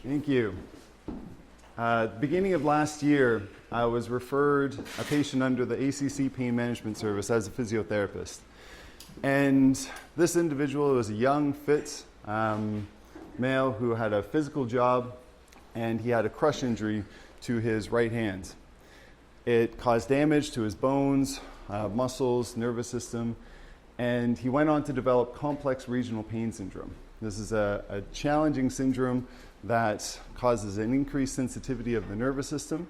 Thank you. Beginning of last year, I was referred a patient under the ACC Pain Management Service as a physiotherapist. And this individual was a young, fit male who had a physical job, and he had a crush injury to his right hand. It caused damage to his bones, muscles, nervous system, and he went on to develop complex regional pain syndrome. This is a challenging syndrome that causes an increased sensitivity of the nervous system,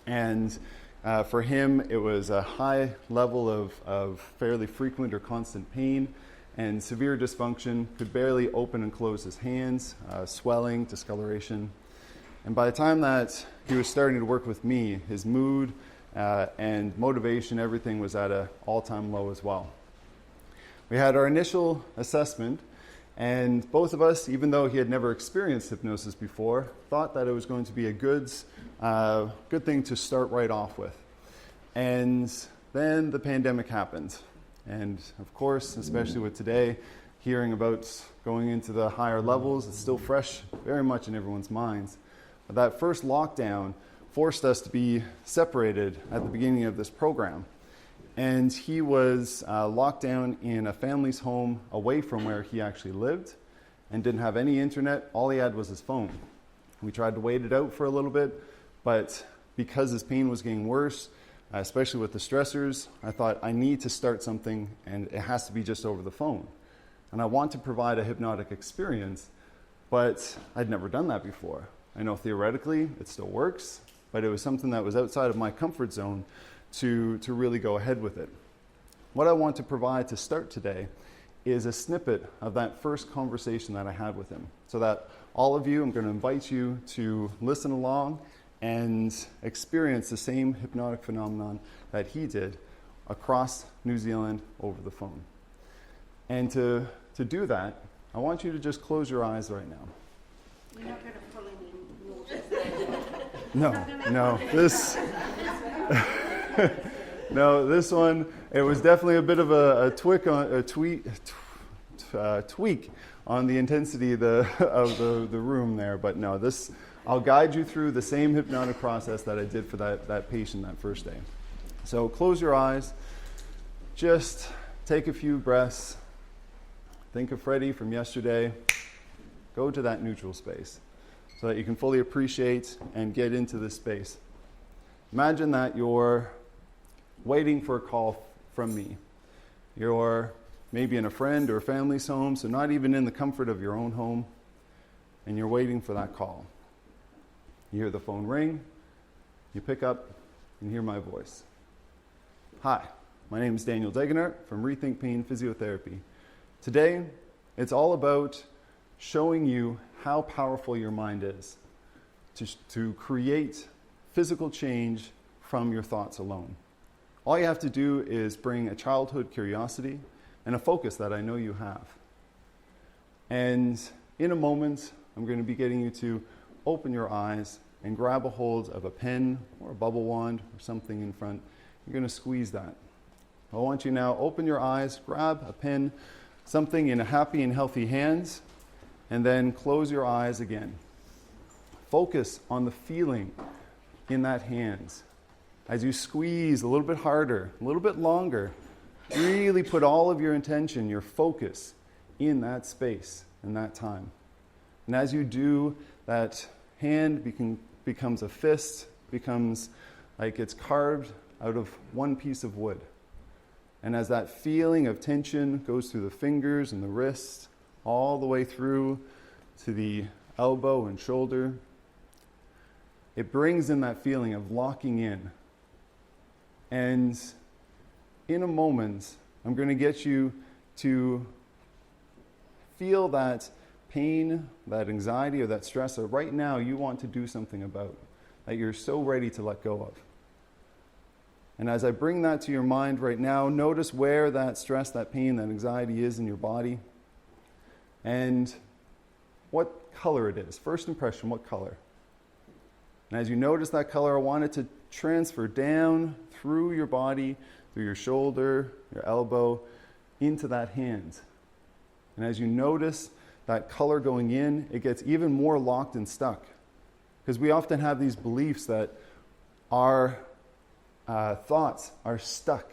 and for him it was a high level of fairly frequent or constant pain and severe dysfunction, could barely open and close his hands, swelling, discoloration. And by the time that he was starting to work with me, his mood and motivation, everything was at an all-time low as well. We had our initial assessment, and both of us, even though he had never experienced hypnosis before, thought that it was going to be a good thing to start right off with. And then the pandemic happened. And of course, especially with today, hearing about going into the higher levels, it's still fresh very much in everyone's minds. But that first lockdown forced us to be separated at the beginning of this program. And he was locked down in a family's home away from where he actually lived and didn't have any internet. All he had was his phone. We tried to wait it out for a little bit, but because his pain was getting worse, especially with the stressors, I thought I need to start something, and it has to be just over the phone. And I want to provide a hypnotic experience, but I'd never done that before. I know theoretically it still works, but it was something that was outside of my comfort zone to really go ahead with it. What I want to provide to start today is a snippet of that first conversation that I had with him, so that all of you, I'm going to invite you to listen along and experience the same hypnotic phenomenon that he did across New Zealand over the phone. And to do that, I want you to just close your eyes right now. You're not going to pull any No, this... No, this one, it was definitely a bit of a tweak on the intensity of the room there. But no, I'll guide you through the same hypnotic process that I did for that patient that first day. So close your eyes, just take a few breaths, think of Freddie from yesterday, go to that neutral space so that you can fully appreciate and get into this space. Imagine that you're waiting for a call from me. You're maybe in a friend or family's home, so not even in the comfort of your own home, and you're waiting for that call. You hear the phone ring, you pick up, and hear my voice. Hi, my name is Danyel Degenhardt from Rethink Pain Physiotherapy. Today, it's all about showing you how powerful your mind is to create physical change from your thoughts alone. All you have to do is bring a childhood curiosity and a focus that I know you have. And in a moment, I'm going to be getting you to open your eyes and grab a hold of a pen or a bubble wand or something in front. You're going to squeeze that. I want you now open your eyes, grab a pen, something in a happy and healthy hands, and then close your eyes again. Focus on the feeling in that hands. As you squeeze a little bit harder, a little bit longer, really put all of your intention, your focus in that space and that time. And as you do, that hand becomes a fist, becomes like it's carved out of one piece of wood. And as that feeling of tension goes through the fingers and the wrist, all the way through to the elbow and shoulder, it brings in that feeling of locking in. And in a moment, I'm going to get you to feel that pain, that anxiety, or that stress that right now you want to do something about, that you're so ready to let go of. And as I bring that to your mind right now, notice where that stress, that pain, that anxiety is in your body, and what color it is. First impression, what color? And as you notice that color, I want it to transfer down through your body, through your shoulder, your elbow, into that hand. And as you notice that color going in, it gets even more locked and stuck Because we often have these beliefs that our thoughts are stuck,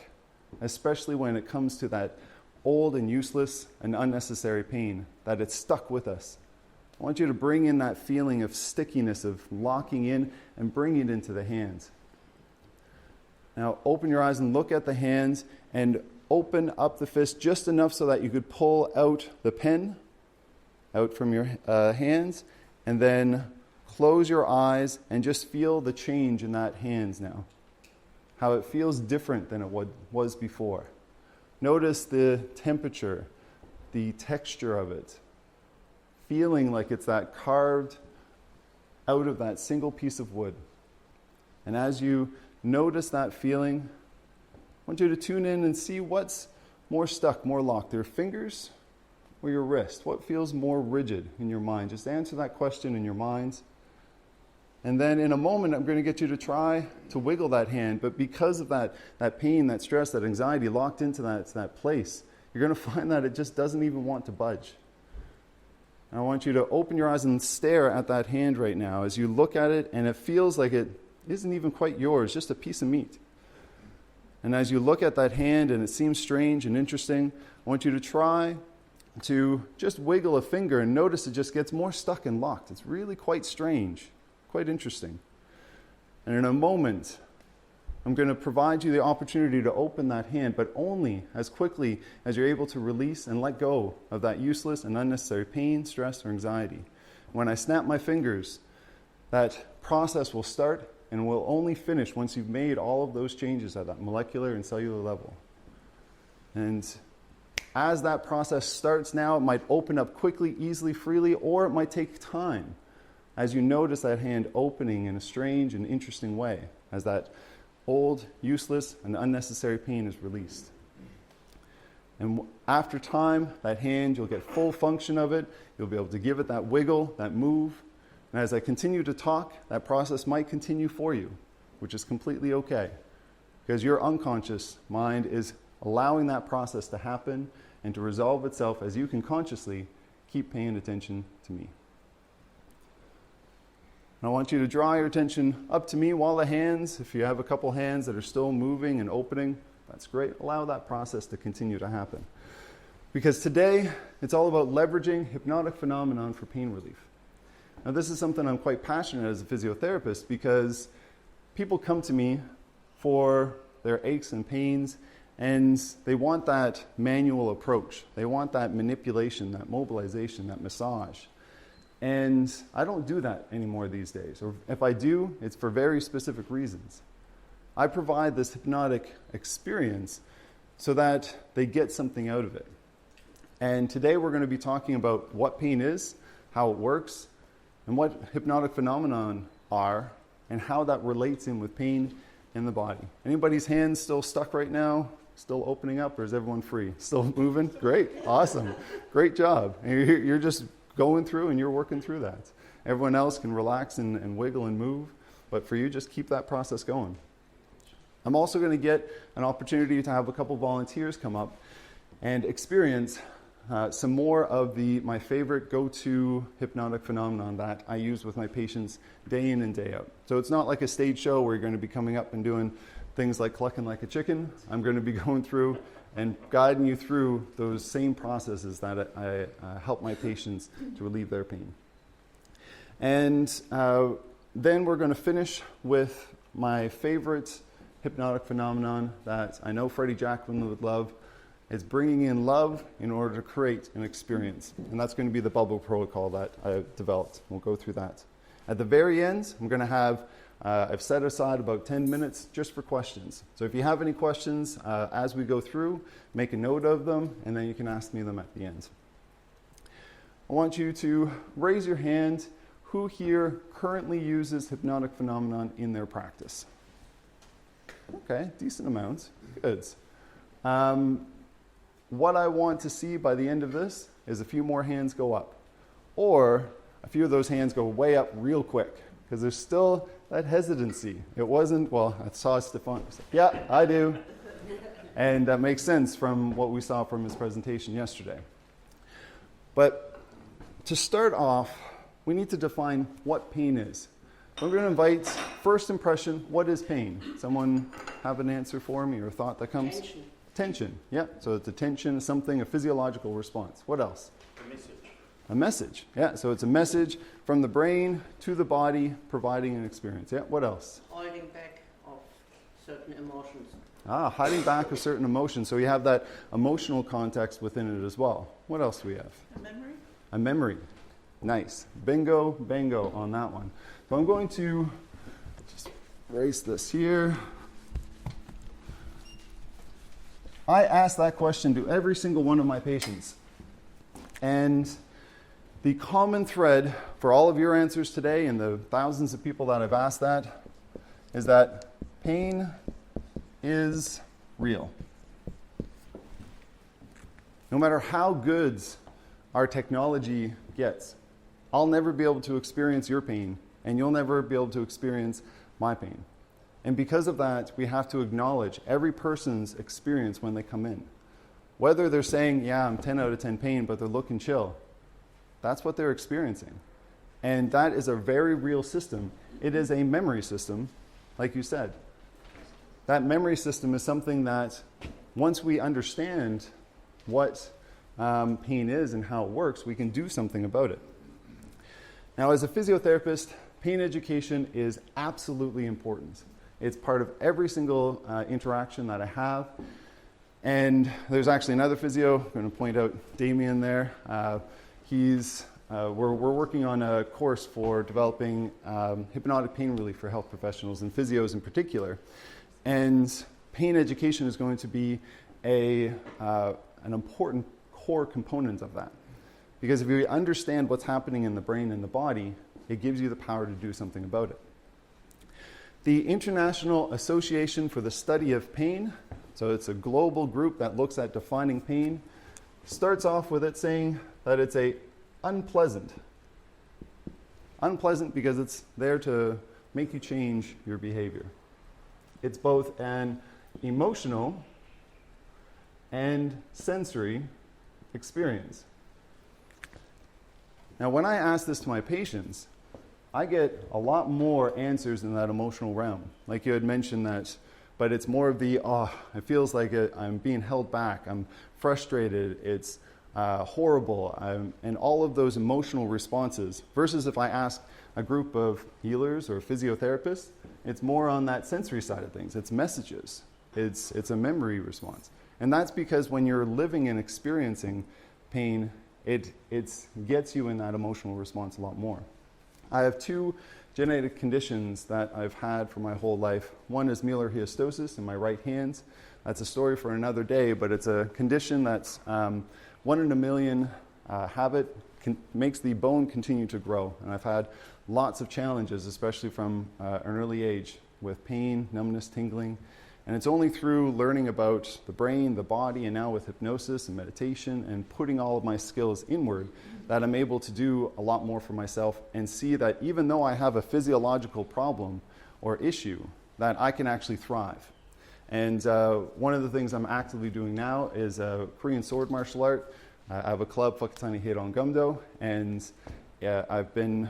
especially when it comes to that old and useless and unnecessary pain, that it's stuck with us. I want you to bring in that feeling of stickiness, of locking in, and bring it into the hands. Now open your eyes and look at the hands, and open up the fist just enough so that you could pull out the pen out from your hands, and then close your eyes and just feel the change in that hands now. How it feels different than it was before. Notice the temperature, the texture of it, feeling like it's that carved out of that single piece of wood. And as you notice that feeling, I want you to tune in and see what's more stuck, more locked, your fingers or your wrist. What feels more rigid in your mind? Just answer that question in your minds. And then in a moment, I'm going to get you to try to wiggle that hand. But because of that pain, that stress, that anxiety locked into that place, you're going to find that it just doesn't even want to budge. And I want you to open your eyes and stare at that hand right now as you look at it, and it feels like it isn't even quite yours, just a piece of meat. And as you look at that hand and it seems strange and interesting, I want you to try to just wiggle a finger and notice it just gets more stuck and locked. It's really quite strange. Quite interesting. And in a moment, I'm going to provide you the opportunity to open that hand, but only as quickly as you're able to release and let go of that useless and unnecessary pain, stress, or anxiety. When I snap my fingers, that process will start and will only finish once you've made all of those changes at that molecular and cellular level. And as that process starts now, it might open up quickly, easily, freely, or it might take time. As you notice that hand opening in a strange and interesting way, as that old, useless, and unnecessary pain is released. And after time, that hand, you'll get full function of it. You'll be able to give it that wiggle, that move. And as I continue to talk, that process might continue for you, which is completely okay. Because your unconscious mind is allowing that process to happen and to resolve itself as you can consciously keep paying attention to me. And I want you to draw your attention up to me while the hands, if you have a couple hands that are still moving and opening, that's great. Allow that process to continue to happen. Because today, it's all about leveraging hypnotic phenomenon for pain relief. Now, this is something I'm quite passionate as a physiotherapist because people come to me for their aches and pains, and they want that manual approach. They want that manipulation, that mobilization, that massage. And I don't do that anymore these days. Or if I do, it's for very specific reasons. I provide this hypnotic experience so that they get something out of it. And today we're going to be talking about what pain is, how it works, and what hypnotic phenomenon are, and how that relates in with pain in the body. Anybody's hands still stuck right now? Still opening up, or is everyone free? Still moving? Great. Awesome. Great job. And you're just going through and you're working through that. Everyone else can relax and wiggle and move, but for you, just keep that process going. I'm also going to get an opportunity to have a couple volunteers come up and experience some more of my favorite go-to hypnotic phenomenon that I use with my patients day in and day out. So it's not like a stage show where you're going to be coming up and doing things like clucking like a chicken. I'm going to be going through and guiding you through those same processes that I help my patients to relieve their pain. And then we're going to finish with my favorite hypnotic phenomenon that I know Freddie Jacqueline would love. It's bringing in love in order to create an experience. And that's going to be the bubble protocol that I've developed. We'll go through that. At the very end, I'm going to have I've set aside about 10 minutes just for questions. So if you have any questions as we go through, make a note of them, and then you can ask me them at the end. I want you to raise your hand. Who here currently uses hypnotic phenomenon in their practice? Okay, decent amount. Good. What I want to see by the end of this is a few more hands go up. Or a few of those hands go way up real quick, because there's still that hesitancy. It wasn't, well, I saw Stefan. Yeah, I do. And that makes sense from what we saw from his presentation yesterday. But to start off, we need to define what pain is. I'm going to invite first impression, what is pain? Someone have an answer for me or a thought that comes? Tension. Tension, yeah. So it's a tension, something, a physiological response. What else? A message. A message, yeah. So it's a message from the brain to the body, providing an experience. Yeah, what else? Holding back of certain emotions. Hiding back of certain emotions. So you have that emotional context within it as well. What else do we have? A memory. A memory. Nice. Bingo, bango on that one. So I'm going to just erase this here. I ask that question to every single one of my patients. And the common thread for all of your answers today and the thousands of people that I've asked that is that pain is real. No matter how good our technology gets, I'll never be able to experience your pain, and you'll never be able to experience my pain. And because of that, we have to acknowledge every person's experience when they come in. Whether they're saying, yeah, I'm 10 out of 10 pain, but they're looking chill, that's what they're experiencing. And that is a very real system. It is a memory system, like you said. That memory system is something that once we understand what pain is and how it works, we can do something about it. Now, as a physiotherapist, pain education is absolutely important. It's part of every single interaction that I have. And there's actually another physio. I'm going to point out Damien there. We're working on a course for developing hypnotic pain relief for health professionals and physios in particular. And pain education is going to be an important core component of that. Because if you understand what's happening in the brain and the body, it gives you the power to do something about it. The International Association for the Study of Pain, so it's a global group that looks at defining pain, starts off with it saying that it's unpleasant. Unpleasant because it's there to make you change your behavior. It's both an emotional and sensory experience. Now, when I ask this to my patients, I get a lot more answers in that emotional realm. Like you had mentioned that, but it's more of the, it feels like I'm being held back, I'm frustrated, it's horrible, and all of those emotional responses. Versus if I ask a group of healers or physiotherapists, it's more on that sensory side of things. It's messages. It's a memory response. And that's because when you're living and experiencing pain, it gets you in that emotional response a lot more. I have two genetic conditions that I've had for my whole life. One is Mueller-Hyostosis in my right hand. That's a story for another day, but it's a condition that's 1 in a million have it, makes the bone continue to grow. And I've had lots of challenges, especially from an early age, with pain, numbness, tingling. And it's only through learning about the brain, the body, and now with hypnosis and meditation and putting all of my skills inward that I'm able to do a lot more for myself and see that even though I have a physiological problem or issue, that I can actually thrive. And one of the things I'm actively doing now is a Korean sword martial art. I have a club, Whakatane Heiron Gumdo, and I've been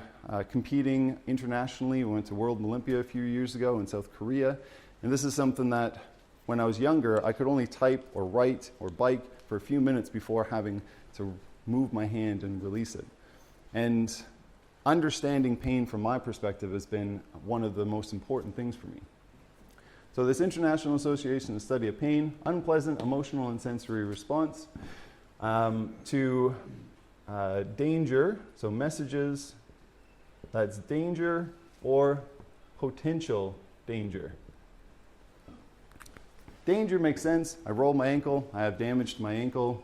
competing internationally. We went to World Olympia a few years ago in South Korea. And this is something that when I was younger, I could only type or write or bike for a few minutes before having to move my hand and release it. And understanding pain from my perspective has been one of the most important things for me. So this International Association of Study of Pain, unpleasant emotional and sensory response to danger, so messages that's danger or potential danger. Danger makes sense. I roll my ankle, I have damage to my ankle,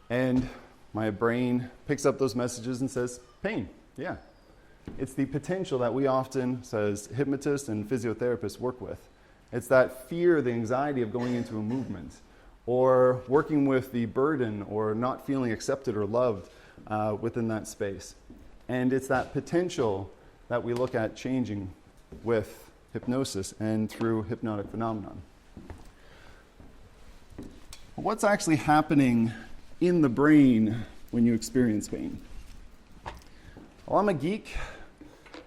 and my brain picks up those messages and says, pain, yeah. It's the potential that we often, as hypnotists and physiotherapists, work with. It's that fear, the anxiety of going into a movement, or working with the burden or not feeling accepted or loved within that space. And it's that potential that we look at changing with hypnosis and through hypnotic phenomenon. What's actually happening in the brain when you experience pain? Well, I'm a geek,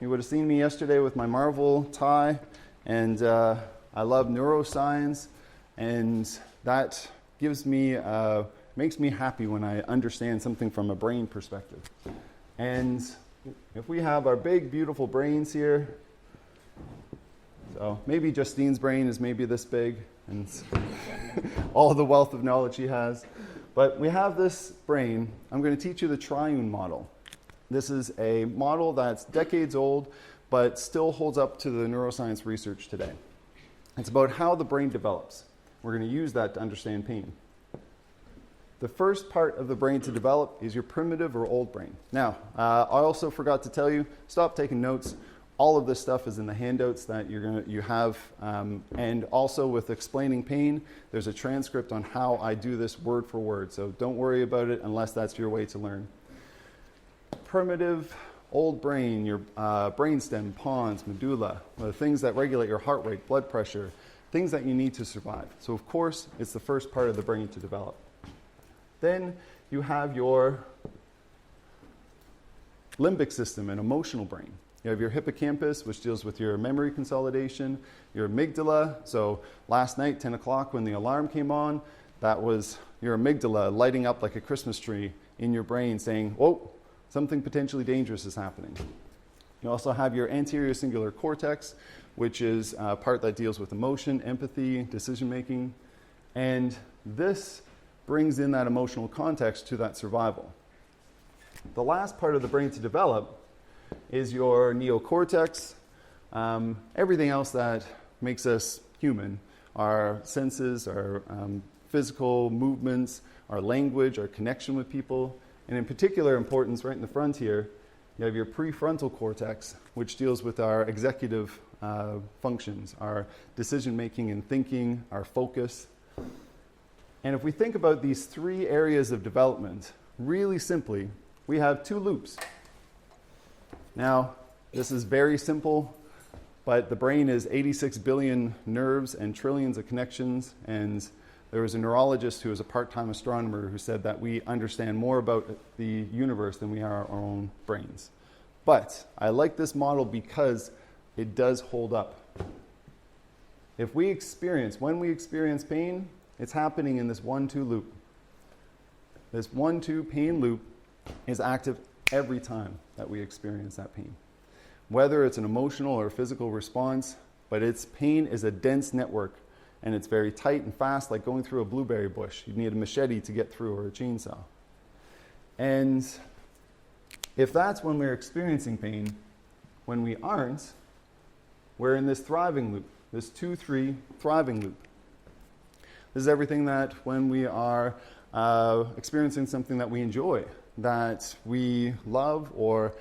You would have seen me yesterday with my Marvel tie, and I love neuroscience, and that gives me, makes me happy when I understand something from a brain perspective. And if we have our big, beautiful brains here, so maybe Justine's brain is maybe this big, and all the wealth of knowledge she has. But we have this brain. I'm going to teach you the triune model. This is a model that's decades old, but still holds up to the neuroscience research today. It's about how the brain develops. We're going to use that to understand pain. The first part of the brain to develop is your primitive or old brain. Now, I also forgot to tell you, stop taking notes. All of this stuff is in the handouts that you have, and also with explaining pain, there's a transcript on how I do this word for word. So don't worry about it unless that's your way to learn. Primitive, old brain, your brainstem, pons, medulla, the things that regulate your heart rate, blood pressure, things that you need to survive. So of course, it's the first part of the brain to develop. Then you have your limbic system and emotional brain. You have your hippocampus, which deals with your memory consolidation, your amygdala. So last night, 10 o'clock, when the alarm came on, that was your amygdala lighting up like a Christmas tree in your brain saying, whoa, something potentially dangerous is happening. You also have your anterior cingulate cortex, which is a part that deals with emotion, empathy, decision-making. And this brings in that emotional context to that survival. The last part of the brain to develop is your neocortex, everything else that makes us human, our senses, our physical movements, our language, our connection with people, and in particular importance right in the front here, you have your prefrontal cortex, which deals with our executive functions, our decision-making and thinking, our focus. And if we think about these three areas of development, really simply, we have two loops. Now, this is very simple, but the brain is 86 billion nerves and trillions of connections, and there was a neurologist who was a part-time astronomer who said that we understand more about the universe than we are our own brains. But I like this model because it does hold up. When we experience pain, it's happening in this 1-2 loop. This 1-2 pain loop is active every time that we experience that pain. Whether it's an emotional or physical response, but pain is a dense network, and it's very tight and fast, like going through a blueberry bush. You need a machete to get through, or a chainsaw. And if that's when we're experiencing pain, when we aren't, we're in this thriving loop, this 2-3 thriving loop. This is everything that when we are experiencing something that we enjoy, that we love, or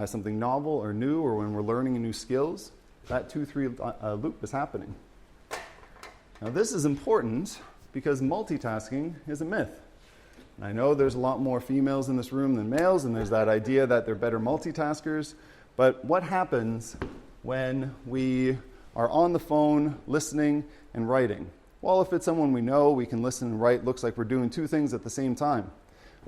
something novel or new, or when we're learning new skills, that 2-3 loop is happening. Now this is important because multitasking is a myth. And I know there's a lot more females in this room than males, and there's that idea that they're better multitaskers, but what happens when we are on the phone listening and writing? Well, if it's someone we know, we can listen and write. Looks like we're doing two things at the same time.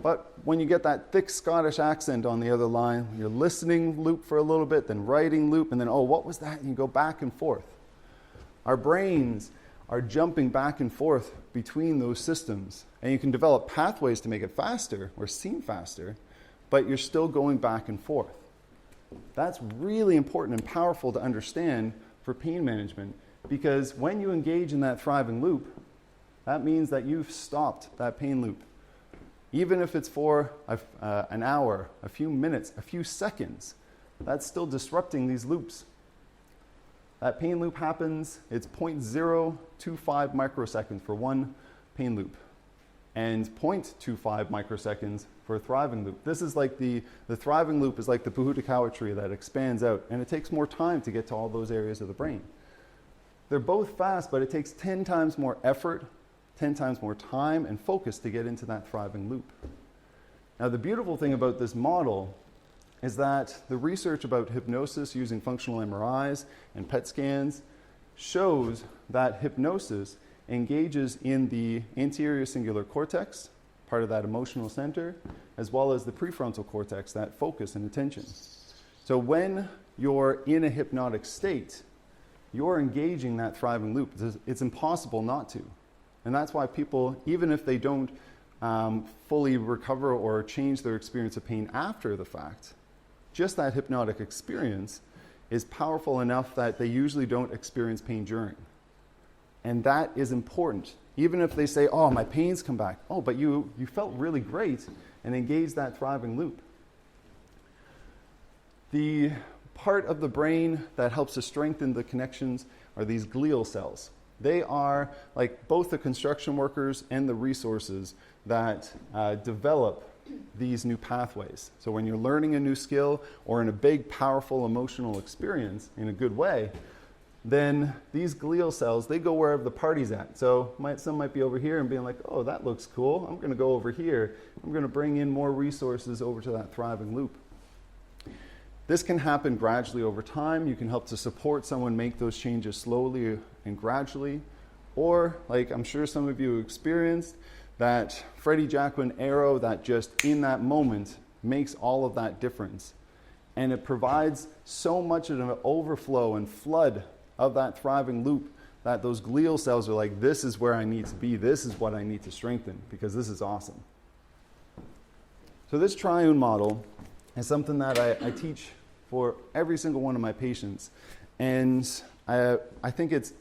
But when you get that thick Scottish accent on the other line, you're listening loop for a little bit, then writing loop, and then, oh, what was that? And you go back and forth. Our brains are jumping back and forth between those systems. And you can develop pathways to make it faster or seem faster, but you're still going back and forth. That's really important and powerful to understand for pain management, because when you engage in that thriving loop, that means that you've stopped that pain loop. Even if it's for an hour, a few minutes, a few seconds, that's still disrupting these loops. That pain loop happens, it's 0.025 microseconds for one pain loop, and 0.25 microseconds for a thriving loop. This is like the thriving loop is like the Pohutukawa tree that expands out, and it takes more time to get to all those areas of the brain. They're both fast, but it takes 10 times more effort, 10 times more time and focus to get into that thriving loop. Now, the beautiful thing about this model is that the research about hypnosis using functional MRIs and PET scans shows that hypnosis engages in the anterior cingulate cortex, part of that emotional center, as well as the prefrontal cortex, that focus and attention. So when you're in a hypnotic state, you're engaging that thriving loop. It's impossible not to. And that's why people, even if they don't fully recover or change their experience of pain after the fact, just that hypnotic experience is powerful enough that they usually don't experience pain during. And that is important. Even if they say, oh, my pain's come back. Oh, but you felt really great, and engage that thriving loop. The part of the brain that helps to strengthen the connections are these glial cells. They are like both the construction workers and the resources that develop these new pathways. So when you're learning a new skill or in a big, powerful emotional experience in a good way, then these glial cells, they go wherever the party's at. So some might be over here and being like, oh, that looks cool. I'm going to go over here. I'm going to bring in more resources over to that thriving loop. This can happen gradually over time. You can help to support someone make those changes slowly and gradually. Or, like I'm sure some of you experienced, that Freddie Jacquin arrow that just in that moment makes all of that difference. And it provides so much of an overflow and flood of that thriving loop that those glial cells are like, this is where I need to be. This is what I need to strengthen because this is awesome. So this triune model is something that I teach for every single one of my patients. And I think it's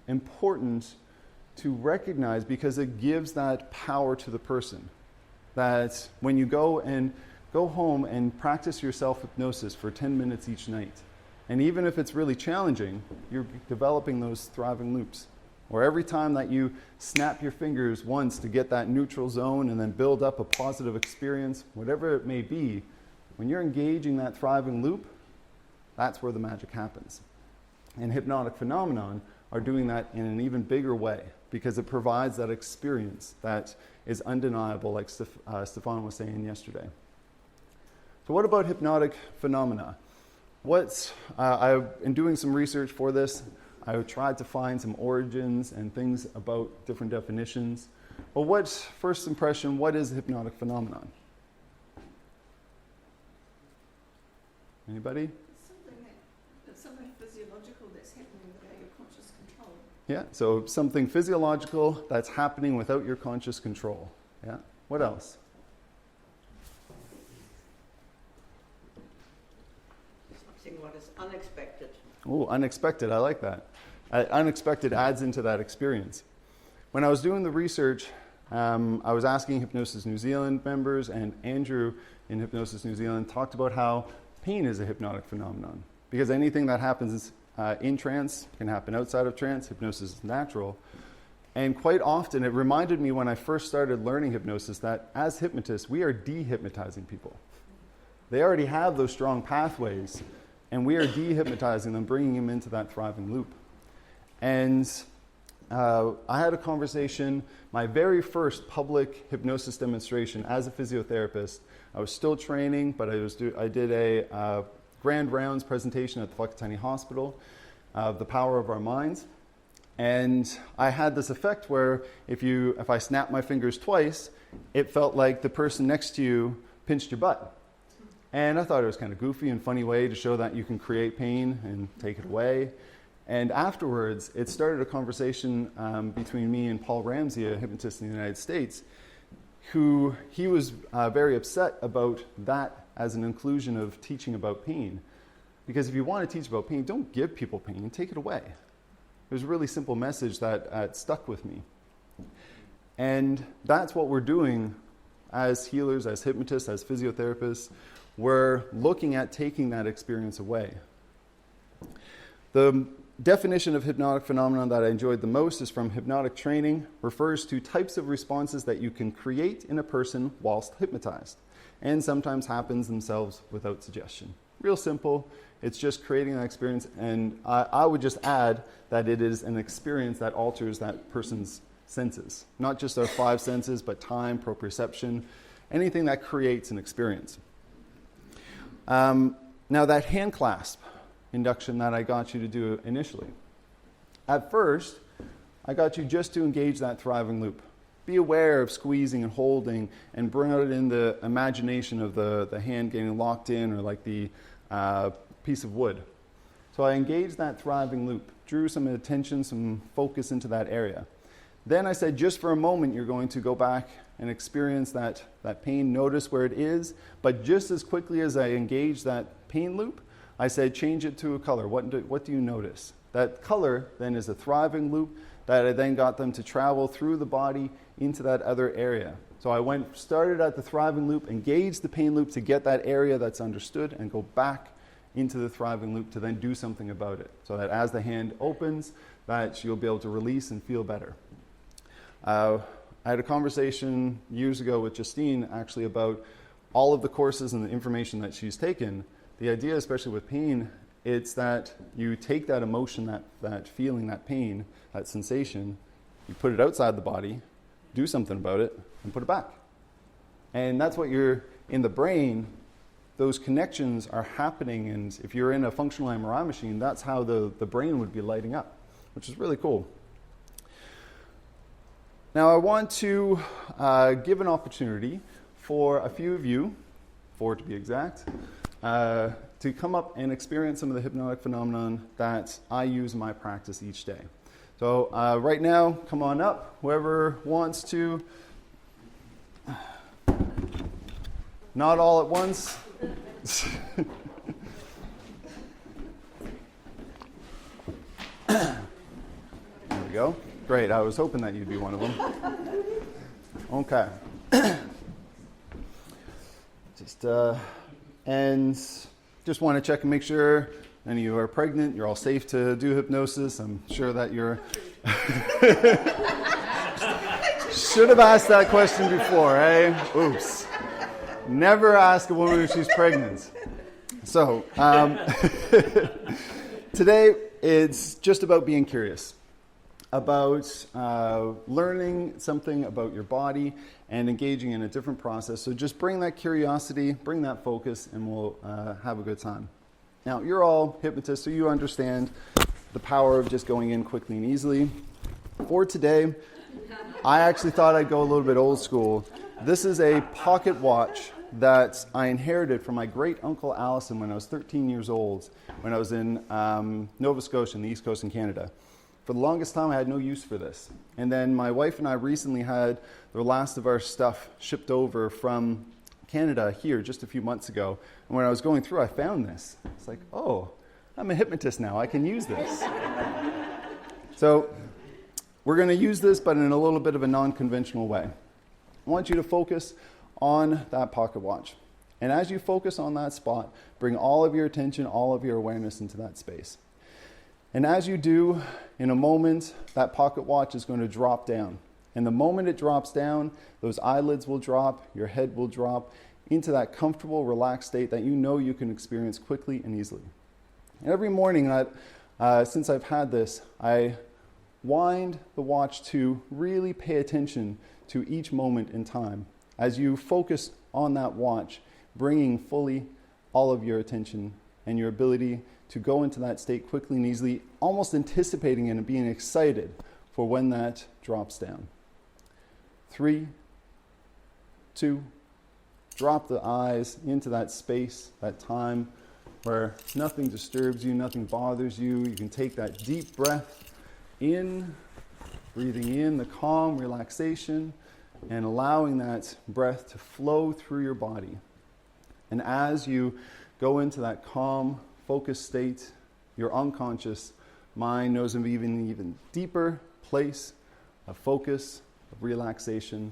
important to recognize because it gives that power to the person. That when you go home and practice your self-hypnosis for 10 minutes each night, and even if it's really challenging, you're developing those thriving loops. Or every time that you snap your fingers once to get that neutral zone and then build up a positive experience, whatever it may be, when you're engaging that thriving loop, that's where the magic happens. And hypnotic phenomenon are doing that in an even bigger way because it provides that experience that is undeniable, like Stefan was saying yesterday. So what about hypnotic phenomena? In doing some research for this, I tried to find some origins and things about different definitions. But first impression, what is a hypnotic phenomenon? Anybody? It's something physiological that's happening without your conscious control. Yeah, so something physiological that's happening without your conscious control. Yeah, what else? Something what is unexpected. Oh, unexpected, I like that. Unexpected adds into that experience. When I was doing the research, I was asking Hypnosis New Zealand members, and Andrew in Hypnosis New Zealand talked about how pain is a hypnotic phenomenon. Because anything that happens in trance can happen outside of trance. Hypnosis is natural. And quite often, it reminded me when I first started learning hypnosis that as hypnotists, we are dehypnotizing people. They already have those strong pathways, and we are dehypnotizing them, bringing them into that thriving loop. And I had a conversation, my very first public hypnosis demonstration as a physiotherapist. I was still training, but I did a grand rounds presentation at the Whakatane Hospital of the power of our minds. And I had this effect where if I snapped my fingers twice, it felt like the person next to you pinched your butt. And I thought it was kind of goofy and funny way to show that you can create pain and take it away. And afterwards, it started a conversation between me and Paul Ramsey, a hypnotist in the United States, he was very upset about that as an inclusion of teaching about pain. Because if you want to teach about pain, don't give people pain, take it away. It was a really simple message that stuck with me. And that's what we're doing as healers, as hypnotists, as physiotherapists. We're looking at taking that experience away. The definition of hypnotic phenomenon that I enjoyed the most is from Hypnotic Training, refers to types of responses that you can create in a person whilst hypnotized, and sometimes happens themselves without suggestion. Real simple. It's just creating an experience, and I would just add that it is an experience that alters that person's senses. Not just our 5 senses, but time, proprioception, anything that creates an experience. Now that hand-clasp induction that I got you to do initially. At first, I got you just to engage that thriving loop. Be aware of squeezing and holding and bring out in the imagination of the hand getting locked in or like the piece of wood. So I engaged that thriving loop, drew some attention, some focus into that area. Then I said, just for a moment, you're going to go back and experience that pain, notice where it is, but just as quickly as I engaged that pain loop, I said, change it to a color. What do you notice? That color then is a thriving loop that I then got them to travel through the body into that other area. So I started at the thriving loop, engaged the pain loop to get that area that's understood, and go back into the thriving loop to then do something about it. So that as the hand opens, that you'll be able to release and feel better. I had a conversation years ago with Justine actually about all of the courses and the information that she's taken. The idea, especially with pain, it's that you take that emotion, that feeling, that pain, that sensation, you put it outside the body, do something about it, and put it back. And that's what you're in the brain, those connections are happening, and if you're in a functional MRI machine, that's how the brain would be lighting up, which is really cool. Now I want to give an opportunity for a few of you, 4 to be exact, to come up and experience some of the hypnotic phenomenon that I use in my practice each day. So right now, come on up, whoever wants to. Not all at once. There we go. Great, I was hoping that you'd be one of them. Okay. And just want to check and make sure any of you are pregnant, you're all safe to do hypnosis. I'm sure that you're... Should have asked that question before, eh? Oops. Never ask a woman if she's pregnant. So, today it's just about being curious, about learning something about your body and engaging in a different process. So just bring that curiosity, bring that focus, and we'll have a good time. Now, you're all hypnotists, so you understand the power of just going in quickly and easily. For today, I actually thought I'd go a little bit old school. This is a pocket watch that I inherited from my great uncle Allison when I was 13 years old, when I was in Nova Scotia, in the East Coast in Canada. For the longest time, I had no use for this. And then my wife and I recently had the last of our stuff shipped over from Canada here just a few months ago. And when I was going through, I found this. It's like, oh, I'm a hypnotist now. I can use this. So we're going to use this, but in a little bit of a non-conventional way. I want you to focus on that pocket watch. And as you focus on that spot, bring all of your attention, all of your awareness into that space. And as you do, in a moment, that pocket watch is going to drop down. And the moment it drops down, those eyelids will drop, your head will drop into that comfortable, relaxed state that you know you can experience quickly and easily. And every morning, since I've had this, I wind the watch to really pay attention to each moment in time. As you focus on that watch, bringing fully all of your attention and your ability to go into that state quickly and easily, almost anticipating it and being excited for when that drops down. 3, 2, drop the eyes into that space, that time where nothing disturbs you, nothing bothers you. You can take that deep breath in, breathing in the calm relaxation and allowing that breath to flow through your body. And as you go into that calm, focused state, your unconscious mind knows of even deeper place of focus, of relaxation.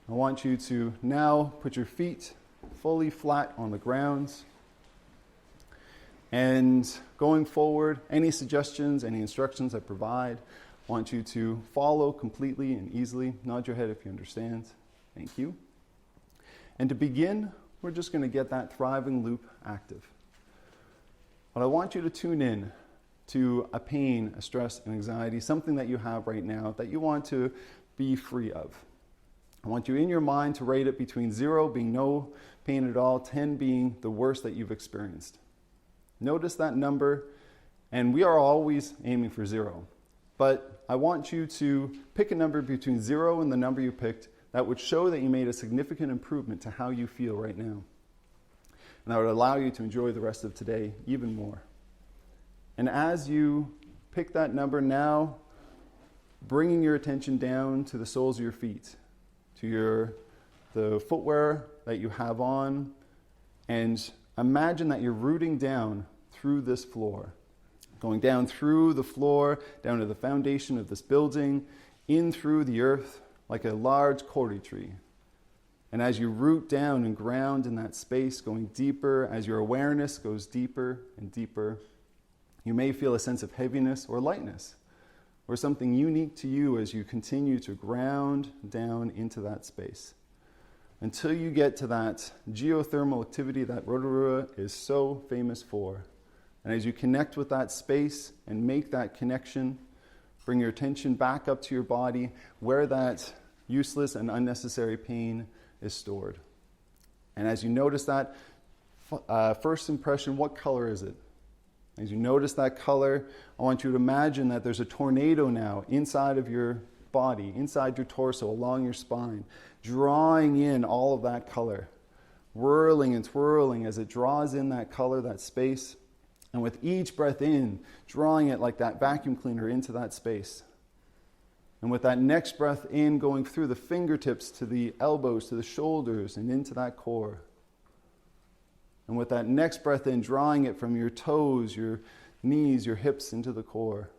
I want you to now put your feet fully flat on the ground. And going forward, any suggestions, any instructions I provide, I want you to follow completely and easily. Nod your head if you understand. Thank you. And to begin, we're just going to get that thriving loop active. But I want you to tune in to a pain, a stress, an anxiety, something that you have right now that you want to be free of. I want you in your mind to rate it between 0 being no pain at all, 10 being the worst that you've experienced. Notice that number, and we are always aiming for 0. But I want you to pick a number between 0 and the number you picked that would show that you made a significant improvement to how you feel right now. And And that would allow you to enjoy the rest of today even more. And as you pick that number now, bringing your attention down to the soles of your feet, to the footwear that you have on, and imagine that you're rooting down through this floor, going down through the floor, down to the foundation of this building, in through the earth like a large cordy tree. And as you root down and ground in that space, going deeper, as your awareness goes deeper and deeper, you may feel a sense of heaviness or lightness, or something unique to you as you continue to ground down into that space, until you get to that geothermal activity that Rotorua is so famous for. And as you connect with that space and make that connection, bring your attention back up to your body where that useless and unnecessary pain is stored. And as you notice that, first impression, what color is it? As you notice that color, I want you to imagine that there's a tornado now inside of your body, inside your torso, along your spine, drawing in all of that color, whirling and twirling as it draws in that color, that space. And with each breath in, drawing it like that vacuum cleaner into that space. And with that next breath in, going through the fingertips to the elbows, to the shoulders, and into that core. And with that next breath in, drawing it from your toes, your knees, your hips into the core.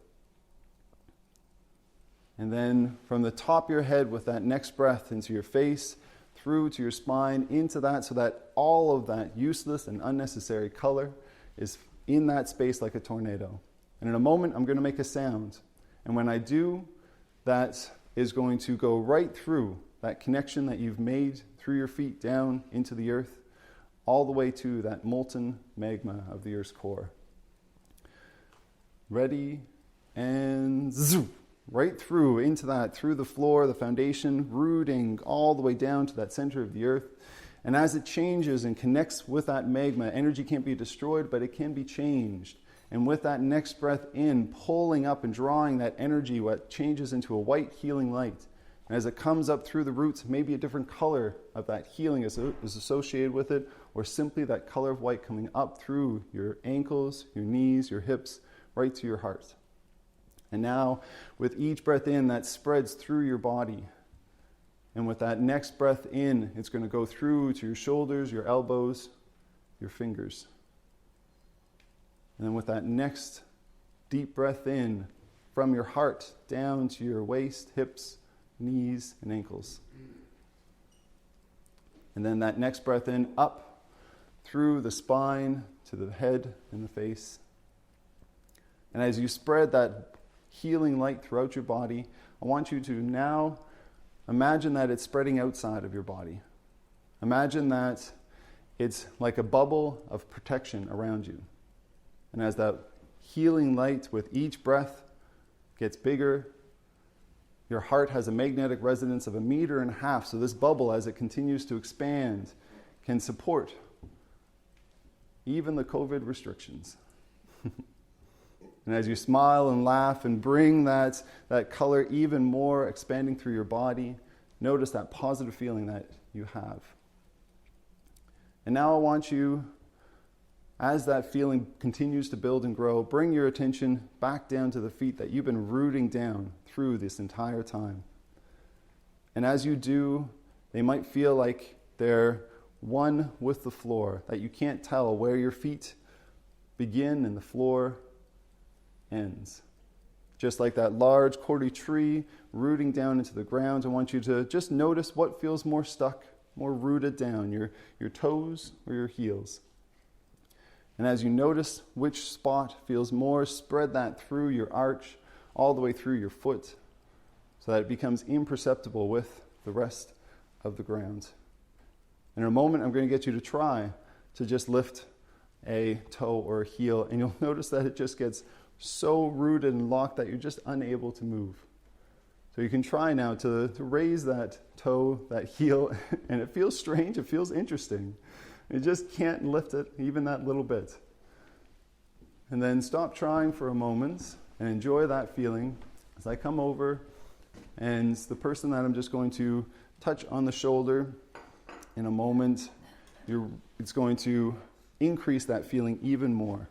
And then from the top of your head, with that next breath into your face, through to your spine, into that, so that all of that useless and unnecessary color is in that space like a tornado. And in a moment, I'm going to make a sound. And when I do, that is going to go right through that connection that you've made through your feet down into the earth, all the way to that molten magma of the Earth's core. Ready, and zoom, right through into that, through the floor, the foundation, rooting all the way down to that center of the Earth. And as it changes and connects with that magma, energy can't be destroyed, but it can be changed. And with that next breath in, pulling up and drawing that energy, what changes into a white healing light. And as it comes up through the roots, maybe a different color of that healing is associated with it, or simply that color of white coming up through your ankles, your knees, your hips, right to your heart. And now, with each breath in, that spreads through your body. And with that next breath in, it's going to go through to your shoulders, your elbows, your fingers. And then with that next deep breath in, from your heart down to your waist, hips, knees, and ankles. And then that next breath in, up through the spine to the head and the face. And as you spread that healing light throughout your body, I want you to now imagine that it's spreading outside of your body. Imagine that it's like a bubble of protection around you. And as that healing light with each breath gets bigger, your heart has a magnetic resonance of 1.5 meters. So this bubble, as it continues to expand, can support even the COVID restrictions. And as you smile and laugh and bring that color even more expanding through your body, notice that positive feeling that you have. And now I want you, as that feeling continues to build and grow, bring your attention back down to the feet that you've been rooting down through this entire time. And as you do, they might feel like they're one with the floor, that you can't tell where your feet begin and the floor ends. Just like that large cordy tree rooting down into the ground, I want you to just notice what feels more stuck, more rooted down, your toes or your heels. And as you notice which spot feels more, spread that through your arch, all the way through your foot, so that it becomes imperceptible with the rest of the ground. In a moment, I'm going to get you to try to just lift a toe or a heel, and you'll notice that it just gets so rooted and locked that you're just unable to move. So you can try now to raise that toe, that heel, and it feels strange, it feels interesting. You just can't lift it even that little bit. And then stop trying for a moment and enjoy that feeling as I come over, and the person that I'm just going to touch on the shoulder in a moment, it's going to increase that feeling even more.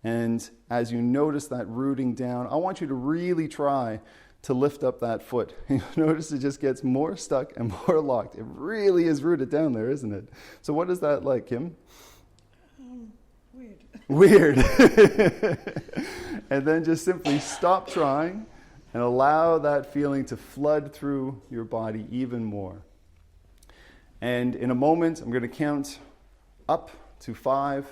And as you notice that rooting down, I want you to really try to lift up that foot. You'll notice it just gets more stuck and more locked. It really is rooted down there, isn't it? So what is that like, Kim? Weird. Weird. And then just simply stop trying and allow that feeling to flood through your body even more. And in a moment, I'm going to count up to 5.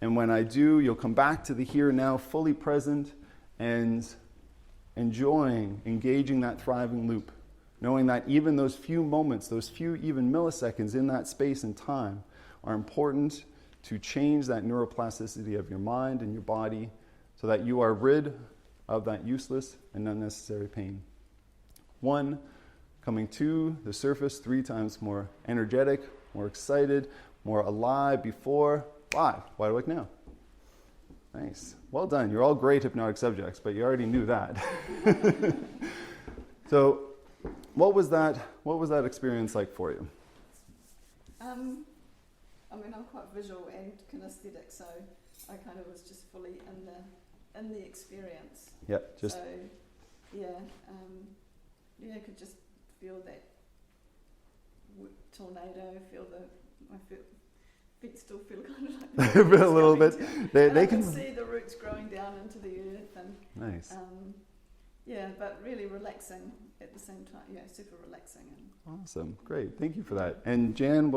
And when I do, you'll come back to the here and now, fully present and enjoying, engaging that thriving loop, knowing that even those few moments, those few even milliseconds in that space and time are important to change that neuroplasticity of your mind and your body so that you are rid of that useless and unnecessary pain. 1, coming to the surface 3 times more energetic, more excited, more alive before. 5, wide awake now. Nice. Well done. You're all great hypnotic subjects, but you already knew that. So, what was that experience like for you? I mean, I'm quite visual and kinesthetic, so I kind of was just fully in the experience. Yeah, just. So, yeah, I could just feel that tornado. My feet still feel kind of like a little bit. They can see the roots growing down into the earth, and nice. But really relaxing at the same time. Yeah, super relaxing. Awesome, great, thank you for that. And Jan,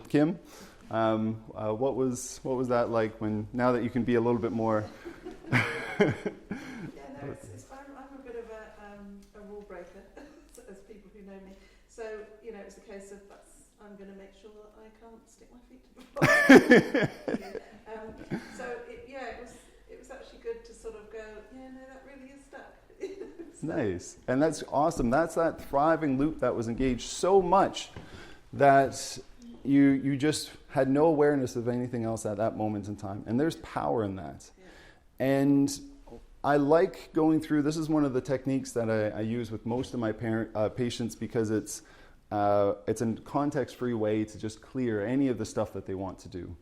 Kim, what was that like when now that you can be a little bit more? It's fine. I'm a bit of a rule breaker, as people who know me. So it's a case of I'm going to make sure that I can't stick my feet to the floor. It was actually good to sort of go, that really is stuck. Nice, and that's awesome. That's that thriving loop that was engaged so much that you just had no awareness of anything else at that moment in time. And there's power in that. Yeah. And I like going through, this is one of the techniques that I use with most of my patients because it's a context-free way to just clear any of the stuff that they want to do.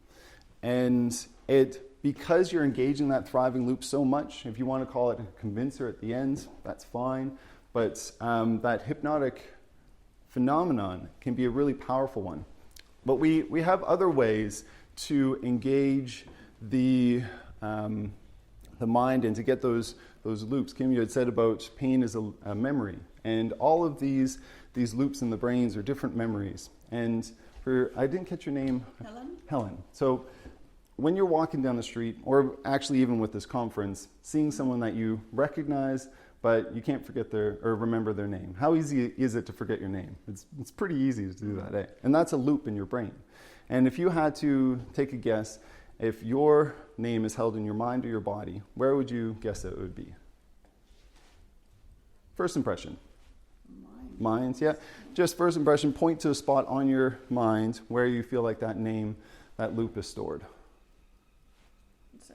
And because you're engaging that thriving loop so much, if you want to call it a convincer at the end, that's fine. But that hypnotic phenomenon can be a really powerful one. But we have other ways to engage the mind and to get those loops. Kim, you had said about pain is a memory. And all of these loops in the brains are different memories. And I didn't catch your name. Helen. So when you're walking down the street, or actually even with this conference, seeing someone that you recognize, but you can't forget or remember their name. How easy is it to forget your name? It's pretty easy to do that, eh? And that's a loop in your brain. And if you had to take a guess, if your name is held in your mind or your body, where would you guess it would be? First impression. Minds, yeah. Just first impression, point to a spot on your mind where you feel like that name, that loop is stored. So,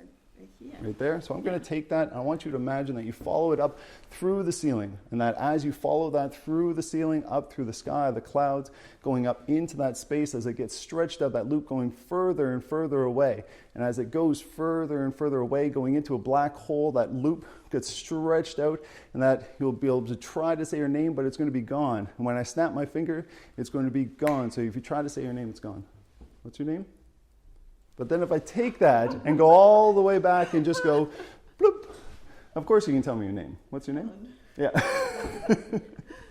here. Right there. So I'm going to take that, and I want you to imagine that you follow it up through the ceiling, and that as you follow that through the ceiling, up through the sky, the clouds, going up into that space, as it gets stretched out, that loop going further and further away. And as it goes further and further away, going into a black hole, that loop gets stretched out, and that you'll be able to try to say your name, but it's going to be gone. And when I snap my finger, it's going to be gone. So if you try to say your name, it's gone. What's your name? But then if I take that and go all the way back and just go, bloop, of course you can tell me your name. What's your name? Yeah. That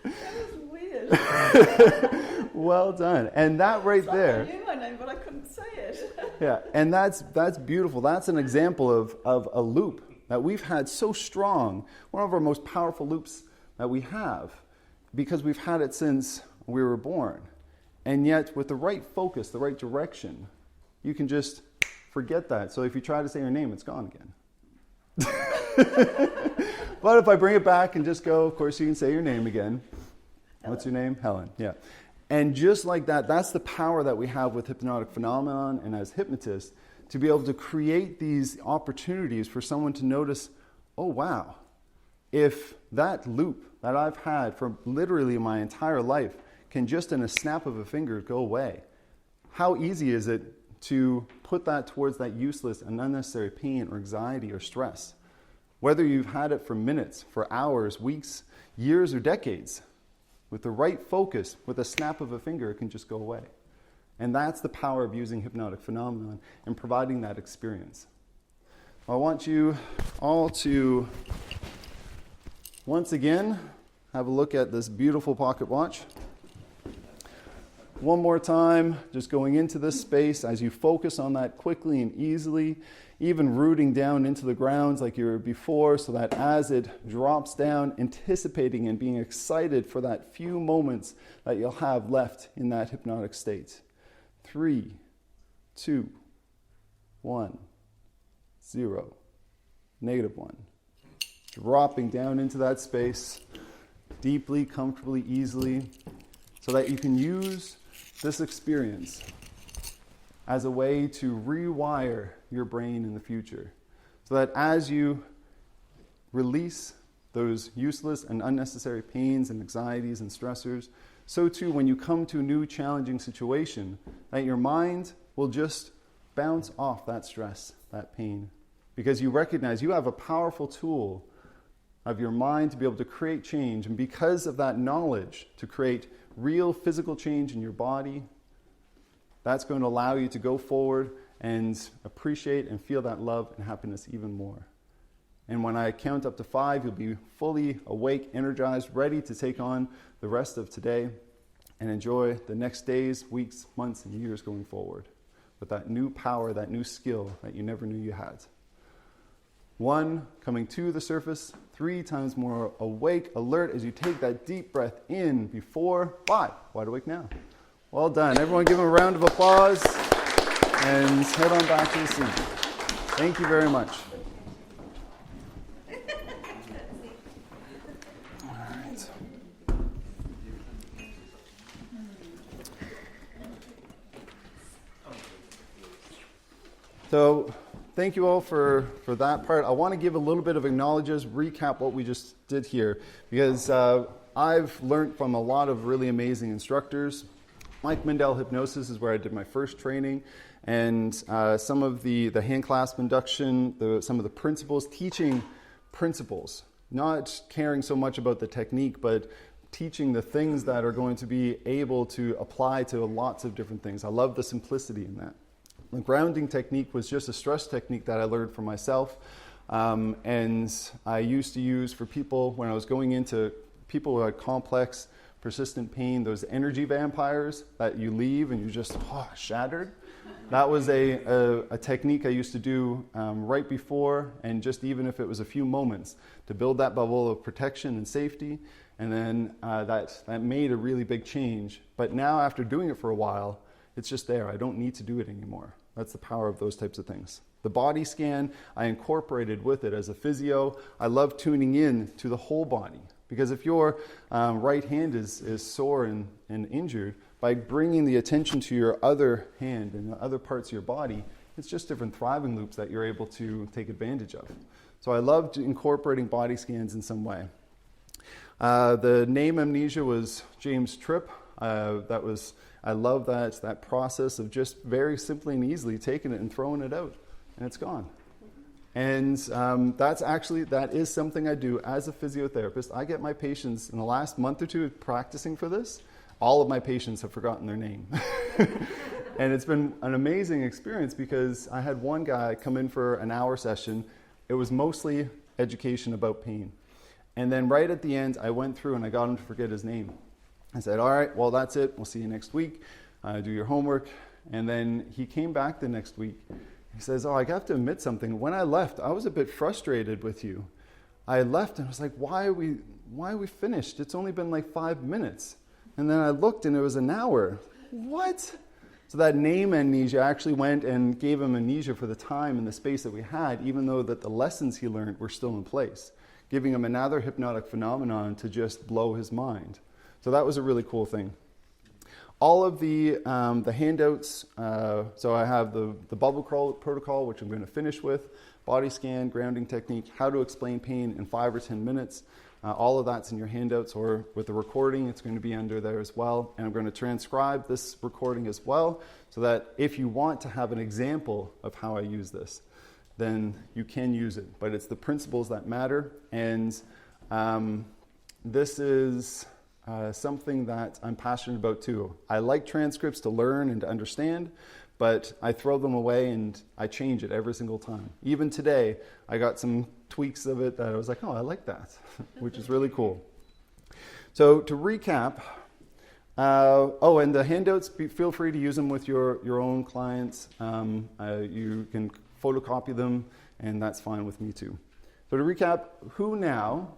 was weird. Well done. And that right there. I knew my name, but I couldn't say it. Yeah, and that's beautiful. That's an example of a loop that we've had so strong, one of our most powerful loops that we have, because we've had it since we were born. And yet, with the right focus, the right direction, you can just forget that. So if you try to say your name, it's gone again. But if I bring it back and just go, of course you can say your name again. Helen. What's your name? Helen, yeah. And just like that, that's the power that we have with hypnotic phenomenon and as hypnotists, to be able to create these opportunities for someone to notice, oh wow, if that loop that I've had for literally my entire life can just in a snap of a finger go away, how easy is it to put that towards that useless and unnecessary pain or anxiety or stress. Whether you've had it for minutes, for hours, weeks, years, or decades, with the right focus, with a snap of a finger, it can just go away. And that's the power of using hypnotic phenomenon and providing that experience. I want you all to, once again, have a look at this beautiful pocket watch. One more time, just going into this space as you focus on that quickly and easily, even rooting down into the grounds like you were before, so that as it drops down, anticipating and being excited for that few moments that you'll have left in that hypnotic state. 3, 2, 1, 0, -1. Dropping down into that space, deeply, comfortably, easily, so that you can use this experience as a way to rewire your brain in the future. So that as you release those useless and unnecessary pains and anxieties and stressors, so too when you come to a new challenging situation, that your mind will just bounce off that stress, that pain. Because you recognize you have a powerful tool of your mind to be able to create change, and because of that knowledge to create real physical change in your body, that's going to allow you to go forward and appreciate and feel that love and happiness even more. And when I count up to 5, you'll be fully awake, energized, ready to take on the rest of today and enjoy the next days, weeks, months, and years going forward with that new power, that new skill that you never knew you had. 1, coming to the surface, 3 times more awake, alert as you take that deep breath in before 5. Wide awake now. Well done. Everyone give them a round of applause and head on back to the scene. Thank you very much. All right. So, thank you all for that part. I want to give a little bit of acknowledges, recap what we just did here, because I've learned from a lot of really amazing instructors. Mike Mindell Hypnosis is where I did my first training, and some of the hand-clasp induction, some of the principles, teaching principles, not caring so much about the technique, but teaching the things that are going to be able to apply to lots of different things. I love the simplicity in that. The grounding technique was just a stress technique that I learned for myself, and I used to use for people when I was going into people who had complex, persistent pain, those energy vampires that you leave and you're just shattered. That was a technique I used to do right before, and just even if it was a few moments, to build that bubble of protection and safety, and then that made a really big change. But now after doing it for a while, it's just there. I don't need to do it anymore. That's the power of those types of things. The body scan, I incorporated with it as a physio. I love tuning in to the whole body, because if your right hand is sore and injured, by bringing the attention to your other hand and the other parts of your body, it's just different thriving loops that you're able to take advantage of. So I loved incorporating body scans in some way. The name Amnesia was James Tripp. I love that process of just very simply and easily taking it and throwing it out, and it's gone. And that is something I do as a physiotherapist. I get my patients, in the last month or two practicing for this, all of my patients have forgotten their name. And it's been an amazing experience, because I had one guy come in for an hour session. It was mostly education about pain. And then right at the end, I went through and I got him to forget his name. I said, all right, well, that's it. We'll see you next week. Do your homework. And then he came back the next week. He says, I have to admit something. When I left, I was a bit frustrated with you. I left and I was like, why are we finished? It's only been like 5 minutes. And then I looked and it was an hour. What? So that name Amnesia actually went and gave him amnesia for the time and the space that we had, even though that the lessons he learned were still in place, giving him another hypnotic phenomenon to just blow his mind. So that was a really cool thing. All of the handouts, so I have the bubble crawl protocol, which I'm going to finish with, body scan, grounding technique, how to explain pain in 5 or 10 minutes, All of that's in your handouts, or with the recording, it's going to be under there as well. And I'm going to transcribe this recording as well, so that if you want to have an example of how I use this, then you can use it. But it's the principles that matter. And this is something that I'm passionate about too. I like transcripts to learn and to understand, but I throw them away and I change it every single time. Even today, I got some tweaks of it that I was like, oh, I like that, which is really cool. So to recap, and the handouts, feel free to use them with your own clients. You can photocopy them, and that's fine with me too. So to recap, who now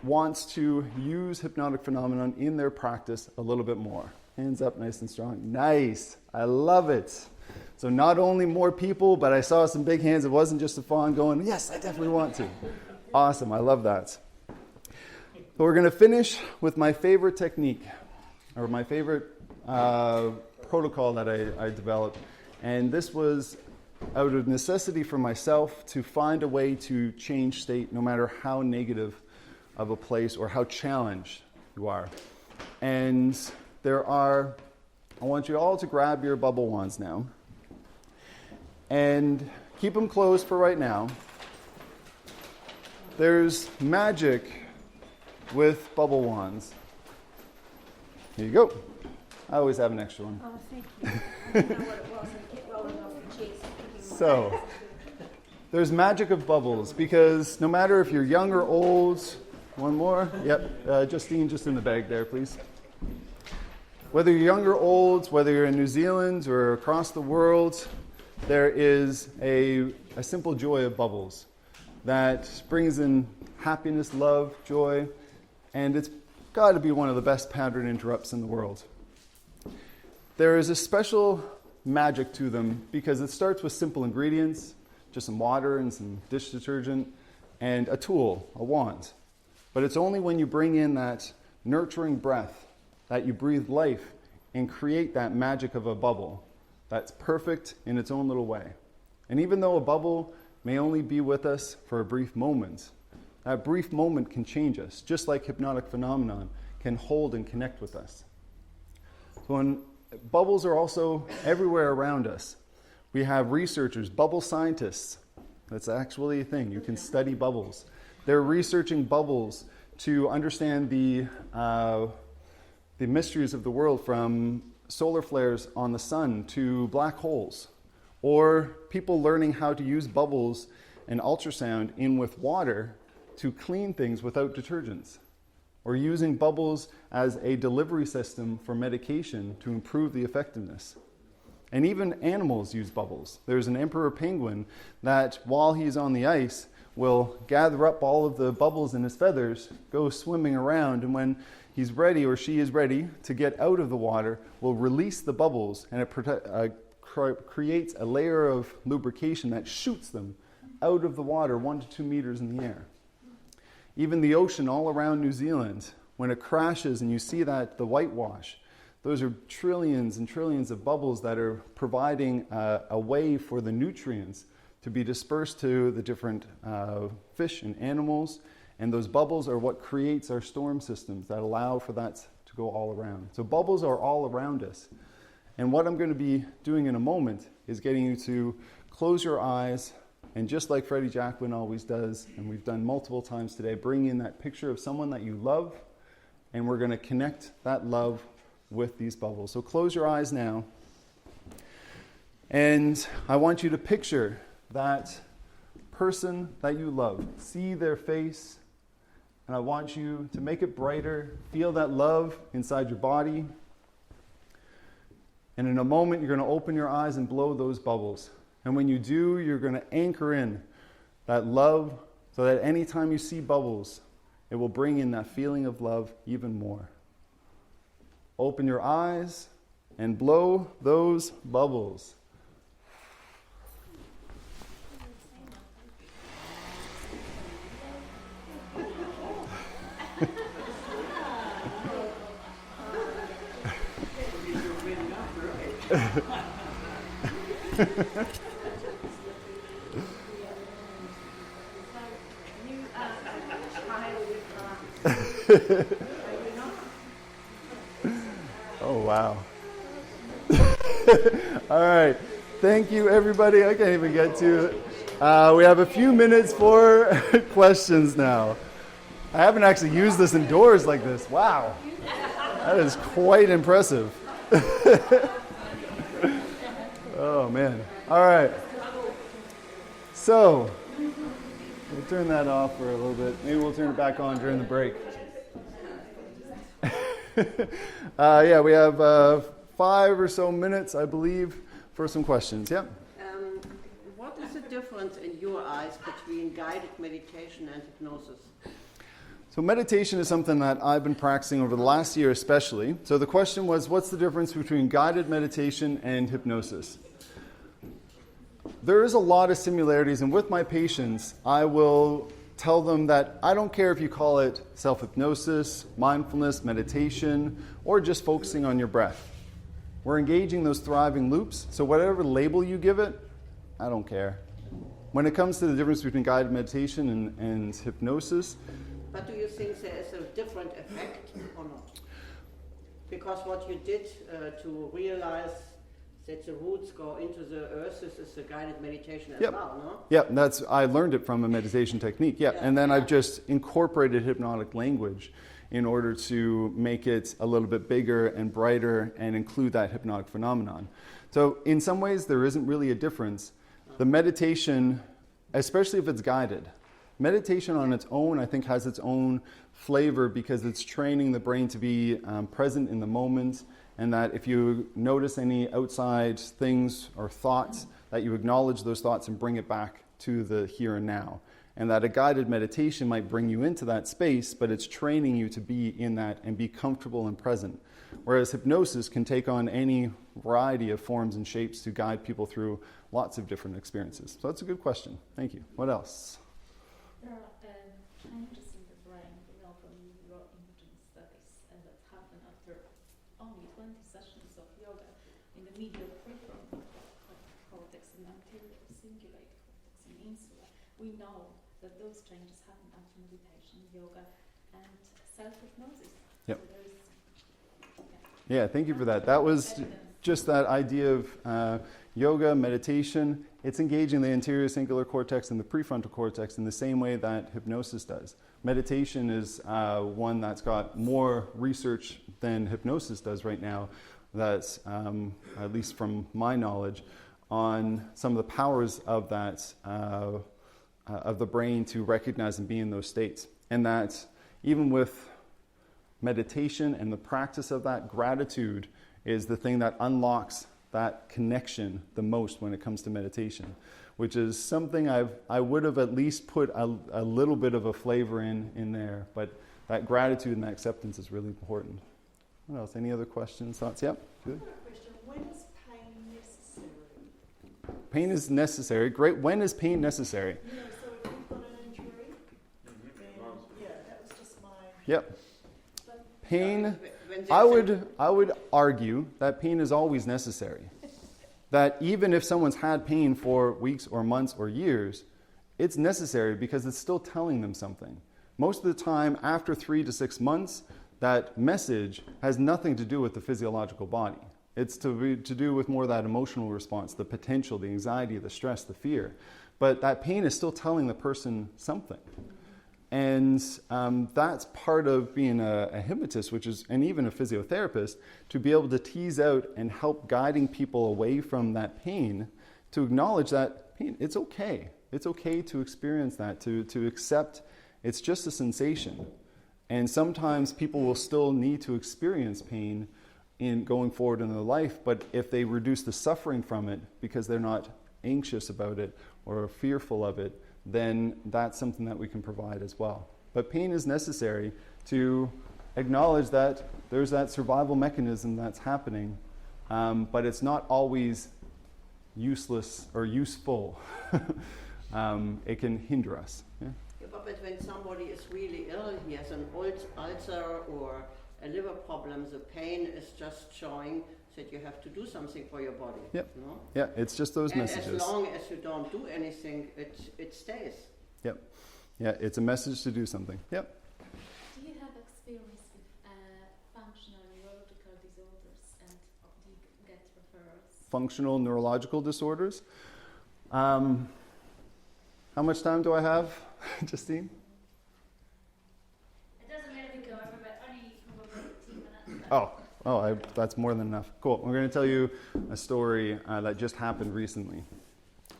wants to use hypnotic phenomenon in their practice a little bit more? Hands up nice and strong. Nice. I love it. So not only more people, but I saw some big hands. It wasn't just a fawn going, yes, I definitely want to. Awesome. I love that. So we're going to finish with my favorite technique, or my favorite protocol that I developed. And this was out of necessity for myself to find a way to change state no matter how negative of a place or how challenged you are. And I want you all to grab your bubble wands now and keep them closed for right now. There's magic with bubble wands. Here you go. I always have an extra one. Oh, thank you. I didn't know what it was. I kept rolling off the chase. So, there's magic of bubbles, because no matter if you're young or old, one more. Yep, Justine, just in the bag there, please. Whether you're young or old, whether you're in New Zealand or across the world, there is a simple joy of bubbles that brings in happiness, love, joy, and it's got to be one of the best pattern interrupts in the world. There is a special magic to them because it starts with simple ingredients, just some water and some dish detergent, and a tool, a wand. But it's only when you bring in that nurturing breath that you breathe life and create that magic of a bubble that's perfect in its own little way. And even though a bubble may only be with us for a brief moment, that brief moment can change us, just like hypnotic phenomenon can hold and connect with us. So bubbles are also everywhere around us. We have researchers, bubble scientists. That's actually a thing. You can study bubbles. They're researching bubbles to understand the mysteries of the world, from solar flares on the sun to black holes, or people learning how to use bubbles and ultrasound in with water to clean things without detergents, or using bubbles as a delivery system for medication to improve the effectiveness. And even animals use bubbles. There's an emperor penguin that, while he's on the ice, will gather up all of the bubbles in his feathers, go swimming around, and when he's ready, or she is ready to get out of the water, will release the bubbles, and it creates a layer of lubrication that shoots them out of the water 1 to 2 meters in the air. Even the ocean all around New Zealand, when it crashes and you see that, the whitewash, those are trillions and trillions of bubbles that are providing a way for the nutrients to be dispersed to the different fish and animals. And those bubbles are what creates our storm systems that allow for that to go all around. So bubbles are all around us. And what I'm going to be doing in a moment is getting you to close your eyes, and just like Freddie Jacqueline always does, and we've done multiple times today, bring in that picture of someone that you love, and we're going to connect that love with these bubbles. So close your eyes now, and I want you to picture that person that you love. See their face, and I want you to make it brighter. Feel that love inside your body. And in a moment, you're going to open your eyes and blow those bubbles. And when you do, you're going to anchor in that love so that anytime you see bubbles, it will bring in that feeling of love even more. Open your eyes and blow those bubbles. Try Oh, wow. All right. Thank you, everybody. I can't even get to it. We have a few minutes for questions now. I haven't actually used this indoors like this. Wow. That is quite impressive. Oh, man. All right. So, we'll turn that off for a little bit. Maybe we'll turn it back on during the break. Yeah, we have 5 or so minutes, I believe, for some questions. Yeah? What is the difference in your eyes between guided meditation and hypnosis? So meditation is something that I've been practicing over the last year especially. So the question was, what's the difference between guided meditation and hypnosis? There is a lot of similarities, and with my patients, I will tell them that I don't care if you call it self-hypnosis, mindfulness, meditation, or just focusing on your breath. We're engaging those thriving loops, so whatever label you give it, I don't care. When it comes to the difference between guided meditation and hypnosis... But do you think there is a different effect or not? Because what you did to realize that the roots go into the earth, this is a guided meditation as well, no? Yeah, I learned it from a meditation technique, and then I've just incorporated hypnotic language in order to make it a little bit bigger and brighter and include that hypnotic phenomenon. So in some ways, there isn't really a difference. The meditation, especially if it's guided, meditation on its own, I think, has its own flavor because it's training the brain to be present in the moment, and that if you notice any outside things or thoughts, that you acknowledge those thoughts and bring it back to the here and now. And that a guided meditation might bring you into that space, but it's training you to be in that and be comfortable and present. Whereas hypnosis can take on any variety of forms and shapes to guide people through lots of different experiences. So that's a good question. Thank you. What else? There are changes in the brain, from neuroimaging studies, and that happen after only 20 sessions of yoga in the medial prefrontal cortex and anterior cingulate cortex and insula. We know that those changes happen after meditation, yoga, and self-hypnosis. Yep. So Yeah, thank you for that. That was just that idea of yoga, meditation. It's engaging the anterior cingulate cortex and the prefrontal cortex in the same way that hypnosis does. Meditation is one that's got more research than hypnosis does right now. That's, at least from my knowledge, on some of the powers of that, of the brain to recognize and be in those states. And that even with meditation and the practice of that, gratitude is the thing that unlocks that connection the most when it comes to meditation, which is something I would have at least put a little bit of a flavor in there, but that gratitude and that acceptance is really important. What else? Any other questions, thoughts? Yep, good. Question: when is pain necessary? Pain is necessary. Great. When is pain necessary? So if you've got an injury, then that was just my... Yep. Pain, I would argue that pain is always necessary. That even if someone's had pain for weeks or months or years, it's necessary because it's still telling them something. Most of the time, after 3 to 6 months, that message has nothing to do with the physiological body. It's to do with more that emotional response, the potential, the anxiety, the stress, the fear. But that pain is still telling the person something. And that's part of being a hypnotist, and even a physiotherapist, to be able to tease out and help guiding people away from that pain, to acknowledge that pain, it's okay. It's okay to experience that, to accept it's just a sensation. And sometimes people will still need to experience pain in going forward in their life, but if they reduce the suffering from it because they're not anxious about it or fearful of it, then that's something that we can provide as well. But pain is necessary to acknowledge that there's that survival mechanism that's happening, but it's not always useless or useful. It can hinder us. Yeah? Yeah, but when somebody is really ill, he has an ulcer or a liver problem, the pain is just showing that you have to do something for your body. Yep. No? Yeah, it's just those and messages. As long as you don't do anything, it stays. Yep. Yeah, it's a message to do something. Yep. do you have experience with functional neurological disorders, and do you get referrals? Functional neurological disorders. How much time do I have, Justine? It doesn't matter if you go over, but only probably 10 minutes. That's more than enough. Cool. We're going to tell you a story that just happened recently.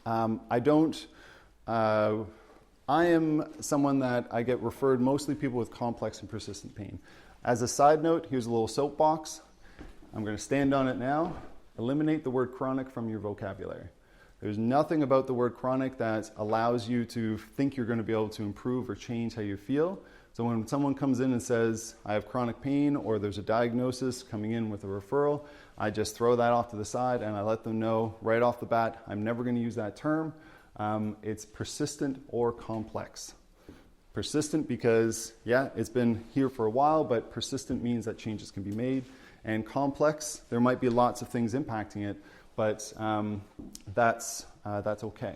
I am someone that I get referred mostly people with complex and persistent pain. As a side note, here's a little soapbox. I'm going to stand on it now. Eliminate the word chronic from your vocabulary. There's nothing about the word chronic that allows you to think you're going to be able to improve or change how you feel. So when someone comes in and says, I have chronic pain, or there's a diagnosis coming in with a referral, I just throw that off to the side and I let them know right off the bat, I'm never going to use that term. It's persistent or complex. Persistent because, it's been here for a while, but persistent means that changes can be made. And complex, there might be lots of things impacting it, but that's okay.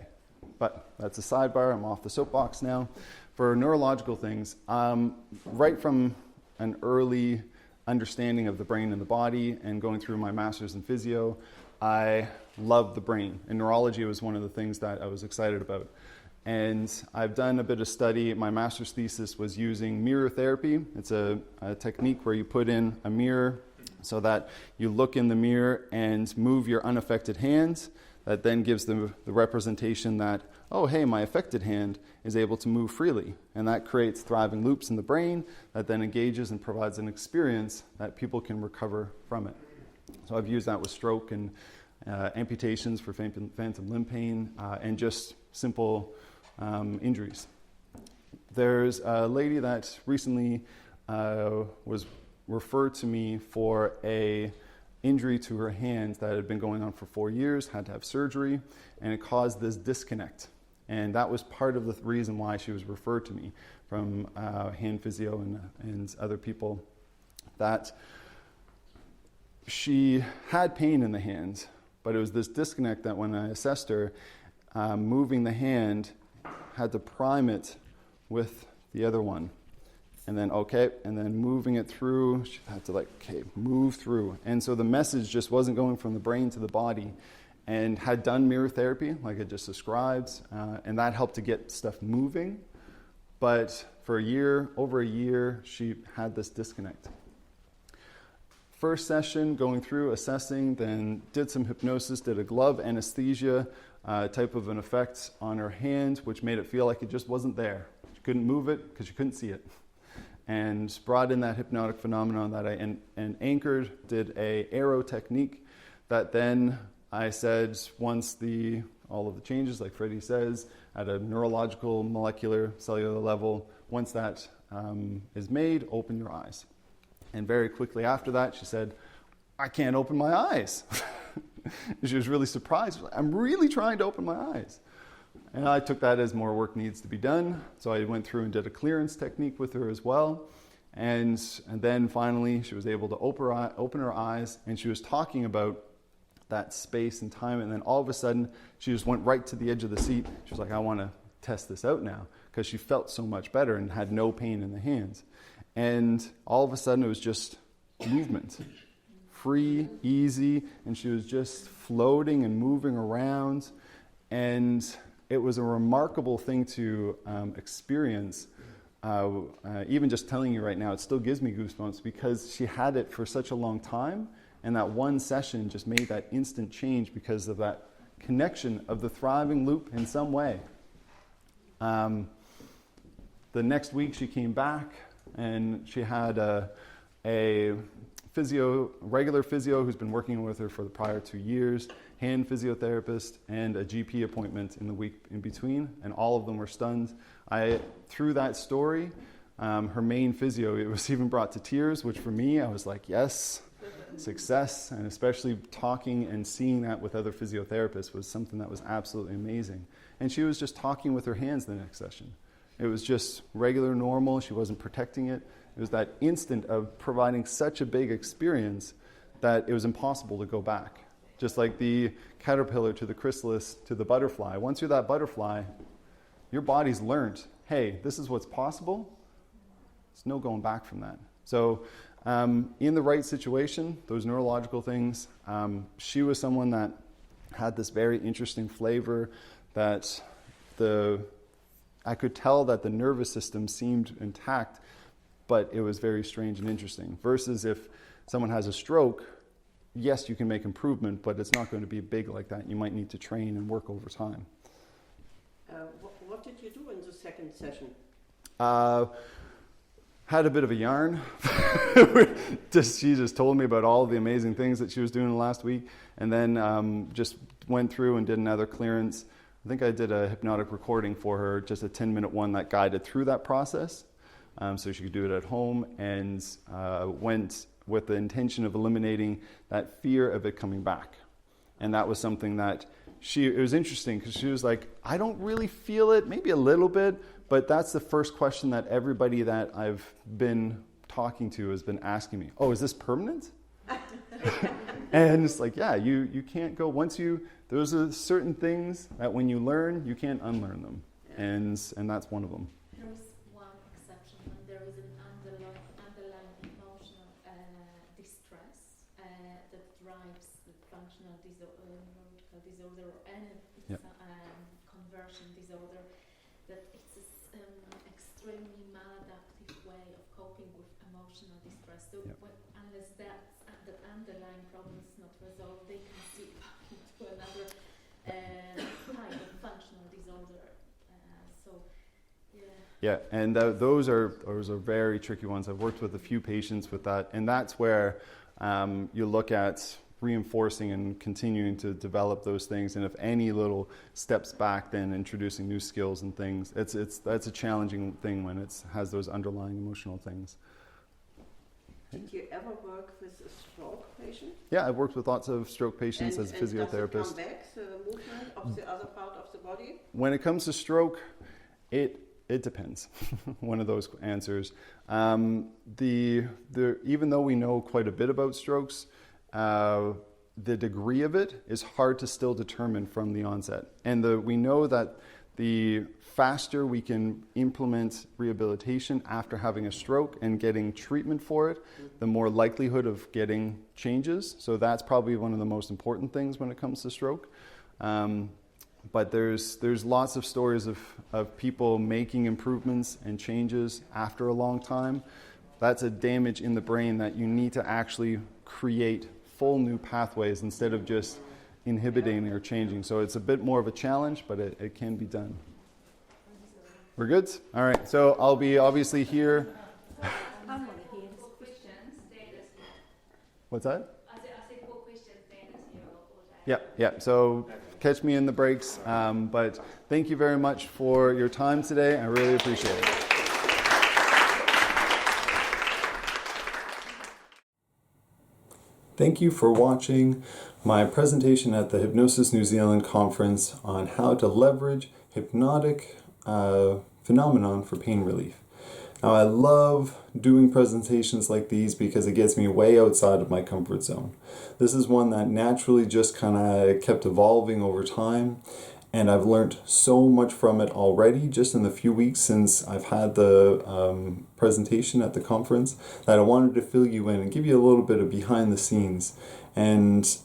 But that's a sidebar. I'm off the soapbox now. For neurological things, right from an early understanding of the brain and the body and going through my master's in physio, I loved the brain. And neurology was one of the things that I was excited about. And I've done a bit of study. My master's thesis was using mirror therapy. It's a technique where you put in a mirror so that you look in the mirror and move your unaffected hands. That then gives the representation that, oh, hey, my affected hand is able to move freely. And that creates thriving loops in the brain that then engages and provides an experience that people can recover from it. So I've used that with stroke and amputations for phantom limb pain and just simple injuries. There's a lady that recently was referred to me for a injury to her hand that had been going on for 4 years, had to have surgery, and it caused this disconnect. And that was part of the reason why she was referred to me from hand physio and other people, that she had pain in the hand, but it was this disconnect that when I assessed her, moving the hand had to prime it with the other one. And then, and then moving it through, she had to move through. And so the message just wasn't going from the brain to the body, and had done mirror therapy, like I just described, and that helped to get stuff moving. But for over a year, she had this disconnect. First session, going through, assessing, then did some hypnosis, did a glove anesthesia type of an effect on her hand, which made it feel like it just wasn't there. She couldn't move it because she couldn't see it. And brought in that hypnotic phenomenon that I anchored, did a arrow technique that then I said once all of the changes, like Freddie says, at a neurological, molecular, cellular level, once that is made, open your eyes. And very quickly after that, she said, I can't open my eyes. She was really surprised. I'm really trying to open my eyes. And I took that as more work needs to be done. So I went through and did a clearance technique with her as well. And then finally, she was able to open her eyes, and she was talking about that space and time. And then all of a sudden, she just went right to the edge of the seat. She was like, I want to test this out now, because she felt so much better and had no pain in the hands. And all of a sudden, it was just movement. Free, easy, and she was just floating and moving around. And it was a remarkable thing to experience. Even just telling you right now, it still gives me goosebumps because she had it for such a long time, and that one session just made that instant change because of that connection of the thriving loop in some way. The next week she came back, and she had a regular physio who's been working with her for the prior 2 years, hand physiotherapist, and a GP appointment in the week in between, and all of them were stunned. Through that story, her main physio, it was even brought to tears, which for me, I was like, yes, success, and especially talking and seeing that with other physiotherapists was something that was absolutely amazing. And she was just talking with her hands the next session. It was just regular, normal. She wasn't protecting it. It was that instant of providing such a big experience that it was impossible to go back. Just like the caterpillar to the chrysalis to the butterfly. Once you're that butterfly, your body's learned, hey, this is what's possible. There's no going back from that. So in the right situation, those neurological things, she was someone that had this very interesting flavor that I could tell that the nervous system seemed intact, but it was very strange and interesting. Versus if someone has a stroke, yes, you can make improvement, but it's not going to be big like that. You might need to train and work over time. What did you do in the second session? Had a bit of a yarn. She just told me about all the amazing things that she was doing last week, and then just went through and did another clearance. I think I did a hypnotic recording for her, just a 10-minute one that guided through that process, so she could do it at home, and went with the intention of eliminating that fear of it coming back. And that was something that it was interesting, because she was like, I don't really feel it, maybe a little bit, but that's the first question that everybody that I've been talking to has been asking me. Oh, is this permanent? And it's like, yeah, you can't go, those are certain things that when you learn, you can't unlearn them. And that's one of them. There is one exception when there is an underlying emotional distress that drives the functional neurological disorder or any conversion disorder, that it's an extremely maladaptive way of coping with emotional distress. So unless that underlying problem is not resolved, they can slip into another type of functional disorder. Yeah, and those are very tricky ones. I've worked with a few patients with that, and that's where you look at reinforcing and continuing to develop those things. And if any little steps back, then introducing new skills and things. That's a challenging thing when it has those underlying emotional things. Did you ever work with a stroke patient? Yeah, I've worked with lots of stroke patients as a physiotherapist. Does it come back, the movement of the other part of the body? When it comes to stroke, it depends. One of those answers. Even though we know quite a bit about strokes, the degree of it is hard to still determine from the onset. And we know that the faster we can implement rehabilitation after having a stroke and getting treatment for it, the more likelihood of getting changes. So that's probably one of the most important things when it comes to stroke. But there's lots of stories of people making improvements and changes after a long time. That's a damage in the brain that you need to actually create full new pathways instead of just inhibiting or changing. So it's a bit more of a challenge, but it can be done. We're good? All right, so I'll be obviously here. What's that? Yeah, so catch me in the breaks. But thank you very much for your time today. I really appreciate it. Thank you for watching my presentation at the Hypnosis New Zealand conference on how to leverage hypnotic phenomenon for pain relief. Now, I love doing presentations like these because it gets me way outside of my comfort zone. This is one that naturally just kind of kept evolving over time, and I've learned so much from it already just in the few weeks since I've had the presentation at the conference, that I wanted to fill you in and give you a little bit of behind the scenes and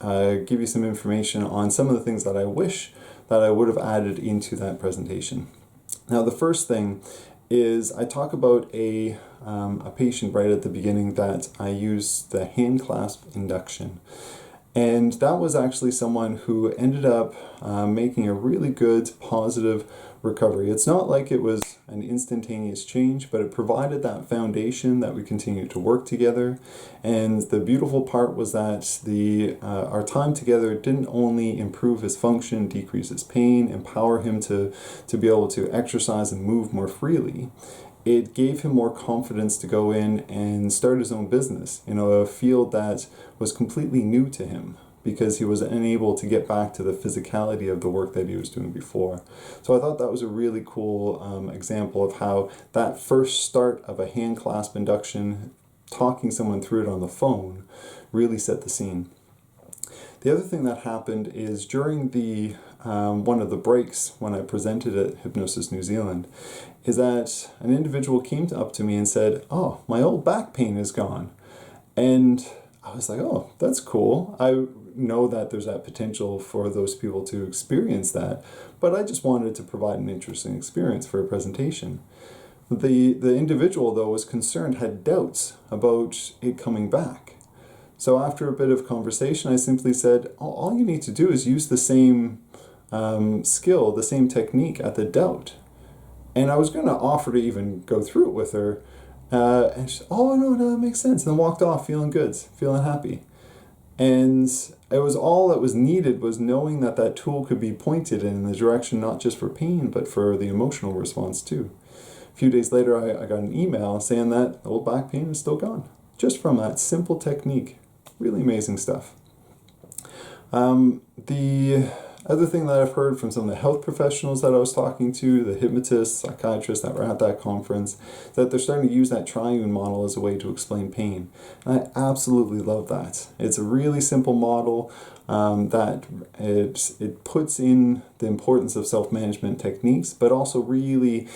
give you some information on some of the things that I wish that I would have added into that presentation. Now, the first thing is I talk about a patient right at the beginning that I use the hand-clasp induction. And that was actually someone who ended up making a really good, positive recovery. It's not like it was an instantaneous change, but it provided that foundation that we continued to work together. And the beautiful part was that our time together didn't only improve his function, decrease his pain, empower him to be able to exercise and move more freely. It gave him more confidence to go in and start his own business, a field that was completely new to him, because he was unable to get back to the physicality of the work that he was doing before. So I thought that was a really cool example of how that first start of a hand clasp induction, talking someone through it on the phone, really set the scene. The other thing that happened is during the one of the breaks when I presented at Hypnosis New Zealand is that an individual came up to me and said, "Oh, my old back pain is gone." And I was like, "Oh, that's cool. I know that there's that potential for those people to experience that, but I just wanted to provide an interesting experience for a presentation." The individual, though, was concerned, had doubts about it coming back. So after a bit of conversation, I simply said, all you need to do is use the same skill, the same technique at the doubt. And I was going to offer to even go through it with her. And she said, "Oh, no, that makes sense." And then walked off feeling good, feeling happy. And it was all that was needed was knowing that that tool could be pointed in the direction not just for pain, but for the emotional response too. A few days later, I got an email saying that old back pain is still gone, just from that simple technique. Really amazing stuff. The other thing that I've heard from some of the health professionals that I was talking to, the hypnotists, psychiatrists that were at that conference, that they're starting to use that triune model as a way to explain pain. And I absolutely love that. It's a really simple model that it puts in the importance of self-management techniques, but also really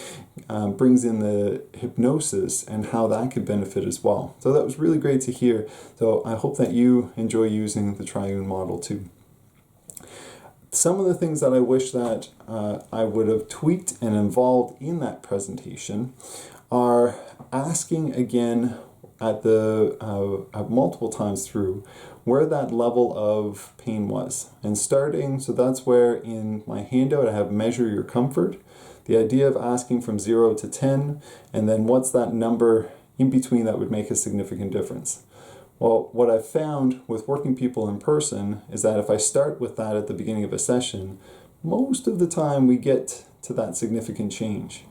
brings in the hypnosis and how that could benefit as well. So that was really great to hear. So I hope that you enjoy using the triune model too. Some of the things that I wish that I would have tweaked and involved in that presentation are asking again at multiple times through where that level of pain was. And starting, so that's where in my handout I have measure your comfort. The idea of asking from 0 to 10, and then what's that number in between that would make a significant difference. Well, what I've found with working people in person is that if I start with that at the beginning of a session, most of the time we get to that significant change,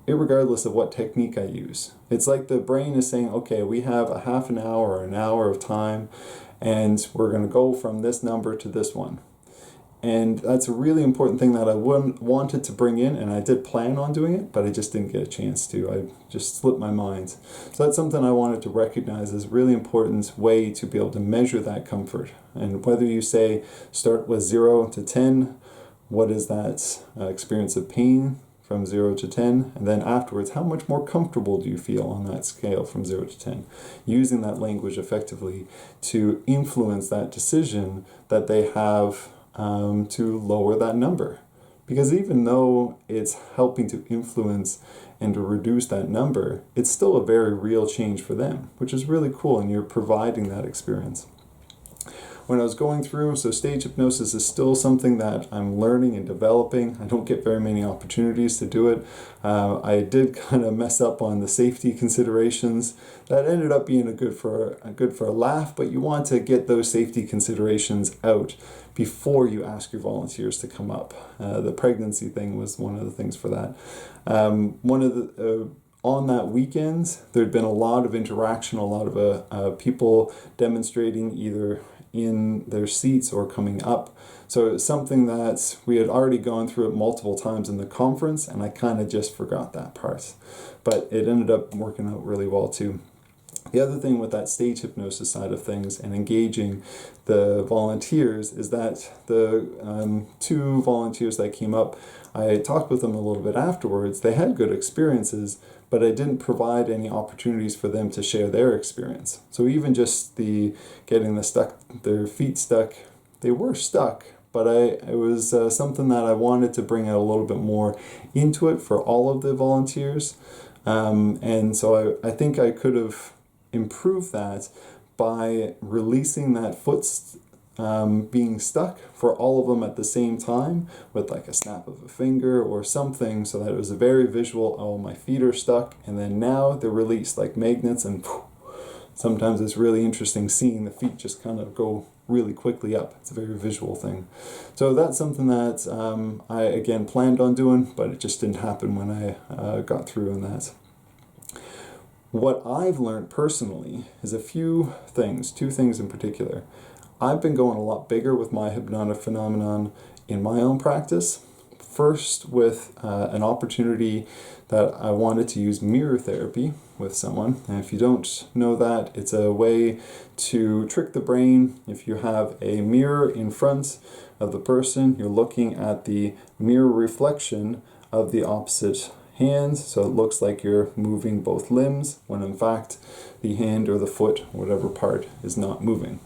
irregardless of what technique I use. It's like the brain is saying, okay, we have a half an hour or an hour of time, and we're going to go from this number to this one. And that's a really important thing that I wanted to bring in, and I did plan on doing it, but I just didn't get a chance to. I just slipped my mind. So that's something I wanted to recognize as a really important way to be able to measure that comfort. And whether you say start with 0 to 10, what is that experience of pain from 0 to 10? And then afterwards, how much more comfortable do you feel on that scale from 0 to 10? Using that language effectively to influence that decision that they have to lower that number. Because even though it's helping to influence and to reduce that number, it's still a very real change for them, which is really cool, and you're providing that experience. When I was going through, so stage hypnosis is still something that I'm learning and developing. I don't get very many opportunities to do it. I did kind of mess up on the safety considerations. That ended up being good for a laugh, but you want to get those safety considerations out before you ask your volunteers to come up. The pregnancy thing was one of the things for that. On that weekend, there'd been a lot of interaction, a lot of people demonstrating either in their seats or coming up. So it was something that we had already gone through it multiple times in the conference, and I kind of just forgot that part. But it ended up working out really well too. The other thing with that stage hypnosis side of things and engaging the volunteers is that the 2 volunteers that came up, I talked with them a little bit afterwards. They had good experiences, but I didn't provide any opportunities for them to share their experience. So even just getting their feet stuck, they were stuck, but it was something that I wanted to bring out a little bit more into it for all of the volunteers. And so I think I could have improved that by releasing that foot being stuck for all of them at the same time with like a snap of a finger or something, so that it was a very visual, oh, my feet are stuck, and then now they're released like magnets, and sometimes it's really interesting seeing the feet just kind of go really quickly up. It's a very visual thing. So that's something that I again planned on doing, but it just didn't happen when I got through on that. What I've learned personally is a few things, 2 things in particular. I've been going a lot bigger with my hypnotic phenomenon in my own practice first with an opportunity that I wanted to use mirror therapy with someone. And if you don't know that, it's a way to trick the brain. If you have a mirror in front of the person, you're looking at the mirror reflection of the opposite hand, so it looks like you're moving both limbs, when in fact the hand or the foot, whatever part, is not moving.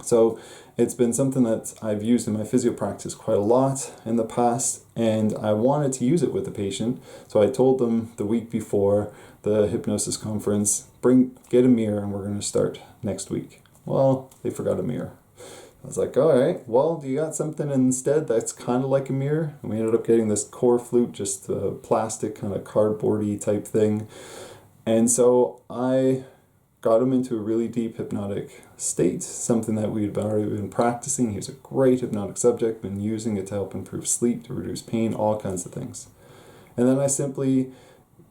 So it's been something that I've used in my physio practice quite a lot in the past, and I wanted to use it with the patient. So I told them the week before the hypnosis conference, get a mirror and we're going to start next week. Well, they forgot a mirror. I was like, all right, well, do you got something instead that's kind of like a mirror? And we ended up getting this core flute, just a plastic kind of cardboardy type thing. And so I got him into a really deep hypnotic state, something that we'd already been practicing. He's a great hypnotic subject, been using it to help improve sleep, to reduce pain, all kinds of things. And then I simply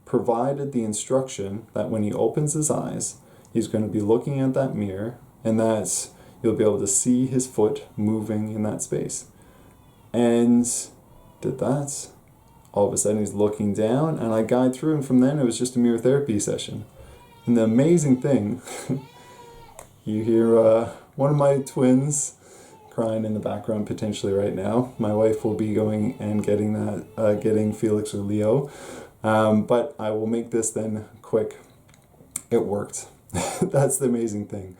provided the instruction that when he opens his eyes, he's going to be looking at that mirror, and that you'll be able to see his foot moving in that space. And did that. All of a sudden he's looking down, and I guide through, and from then it was just a mirror therapy session. And the amazing thing, you hear one of my twins crying in the background potentially right now. My wife will be going and getting Felix or Leo. But I will make this then quick. It worked. That's the amazing thing.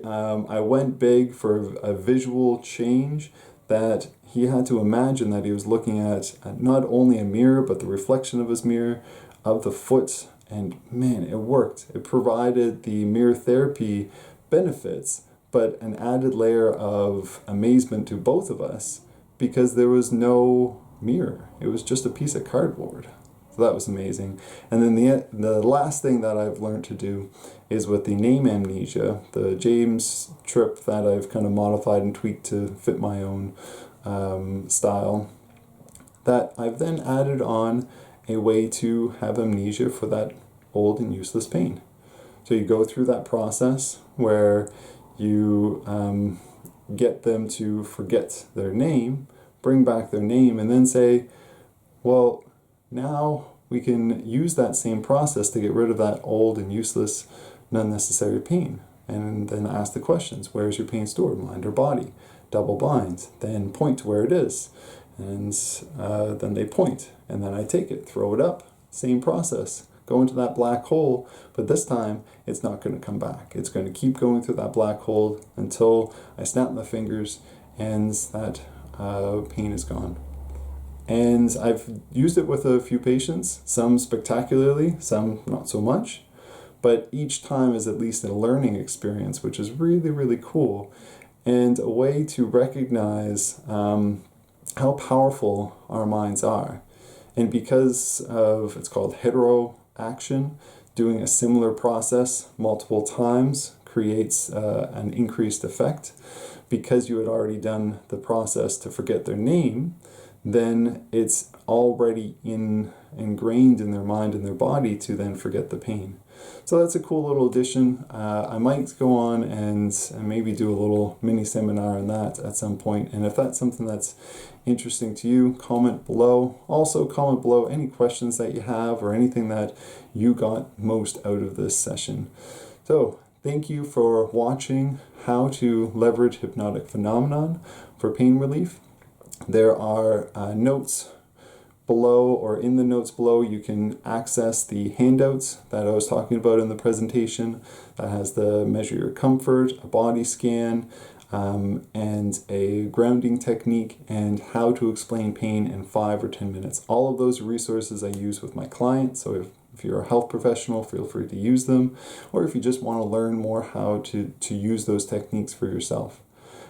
I went big for a visual change, that he had to imagine that he was looking at not only a mirror, but the reflection of his mirror, of the foot. And man, it worked. It provided the mirror therapy benefits, but an added layer of amazement to both of us, because there was no mirror. It was just a piece of cardboard. So that was amazing. And then the last thing that I've learned to do is with the name Amnesia, the James trip that I've kind of modified and tweaked to fit my own style, that I've then added on a way to have amnesia for that old and useless pain. So you go through that process where you get them to forget their name, bring back their name, and then say, well, now we can use that same process to get rid of that old and useless, unnecessary pain. And then ask the questions. Where is your pain stored? Mind or body? Double blind. Then point to where it is. And then they point. And then I take it, throw it up. Same process. Go into that black hole. But this time, it's not going to come back. It's going to keep going through that black hole until I snap my fingers and that pain is gone. And I've used it with a few patients, some spectacularly, some not so much. But each time is at least a learning experience, which is really, really cool. And a way to recognize how powerful our minds are. And because of, it's called heteroaction, doing a similar process multiple times creates an increased effect. Because you had already done the process to forget their name, then it's already ingrained in their mind and their body to then forget the pain. So that's a cool little addition. I might go on and maybe do a little mini seminar on that at some point. And if that's something that's interesting to you, comment below. Also comment below any questions that you have or anything that you got most out of this session. So thank you for watching how to leverage hypnotic phenomenon for pain relief. There are notes below, or in the notes below, you can access the handouts that I was talking about in the presentation. That has the measure your comfort, a body scan, and a grounding technique, and how to explain pain in 5 or 10 minutes. All of those resources I use with my clients, so if you're a health professional, feel free to use them, or if you just want to learn more how to use those techniques for yourself.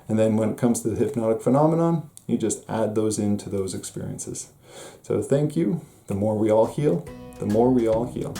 And then when it comes to the hypnotic phenomenon, you just add those into those experiences. So thank you. The more we all heal, the more we all heal.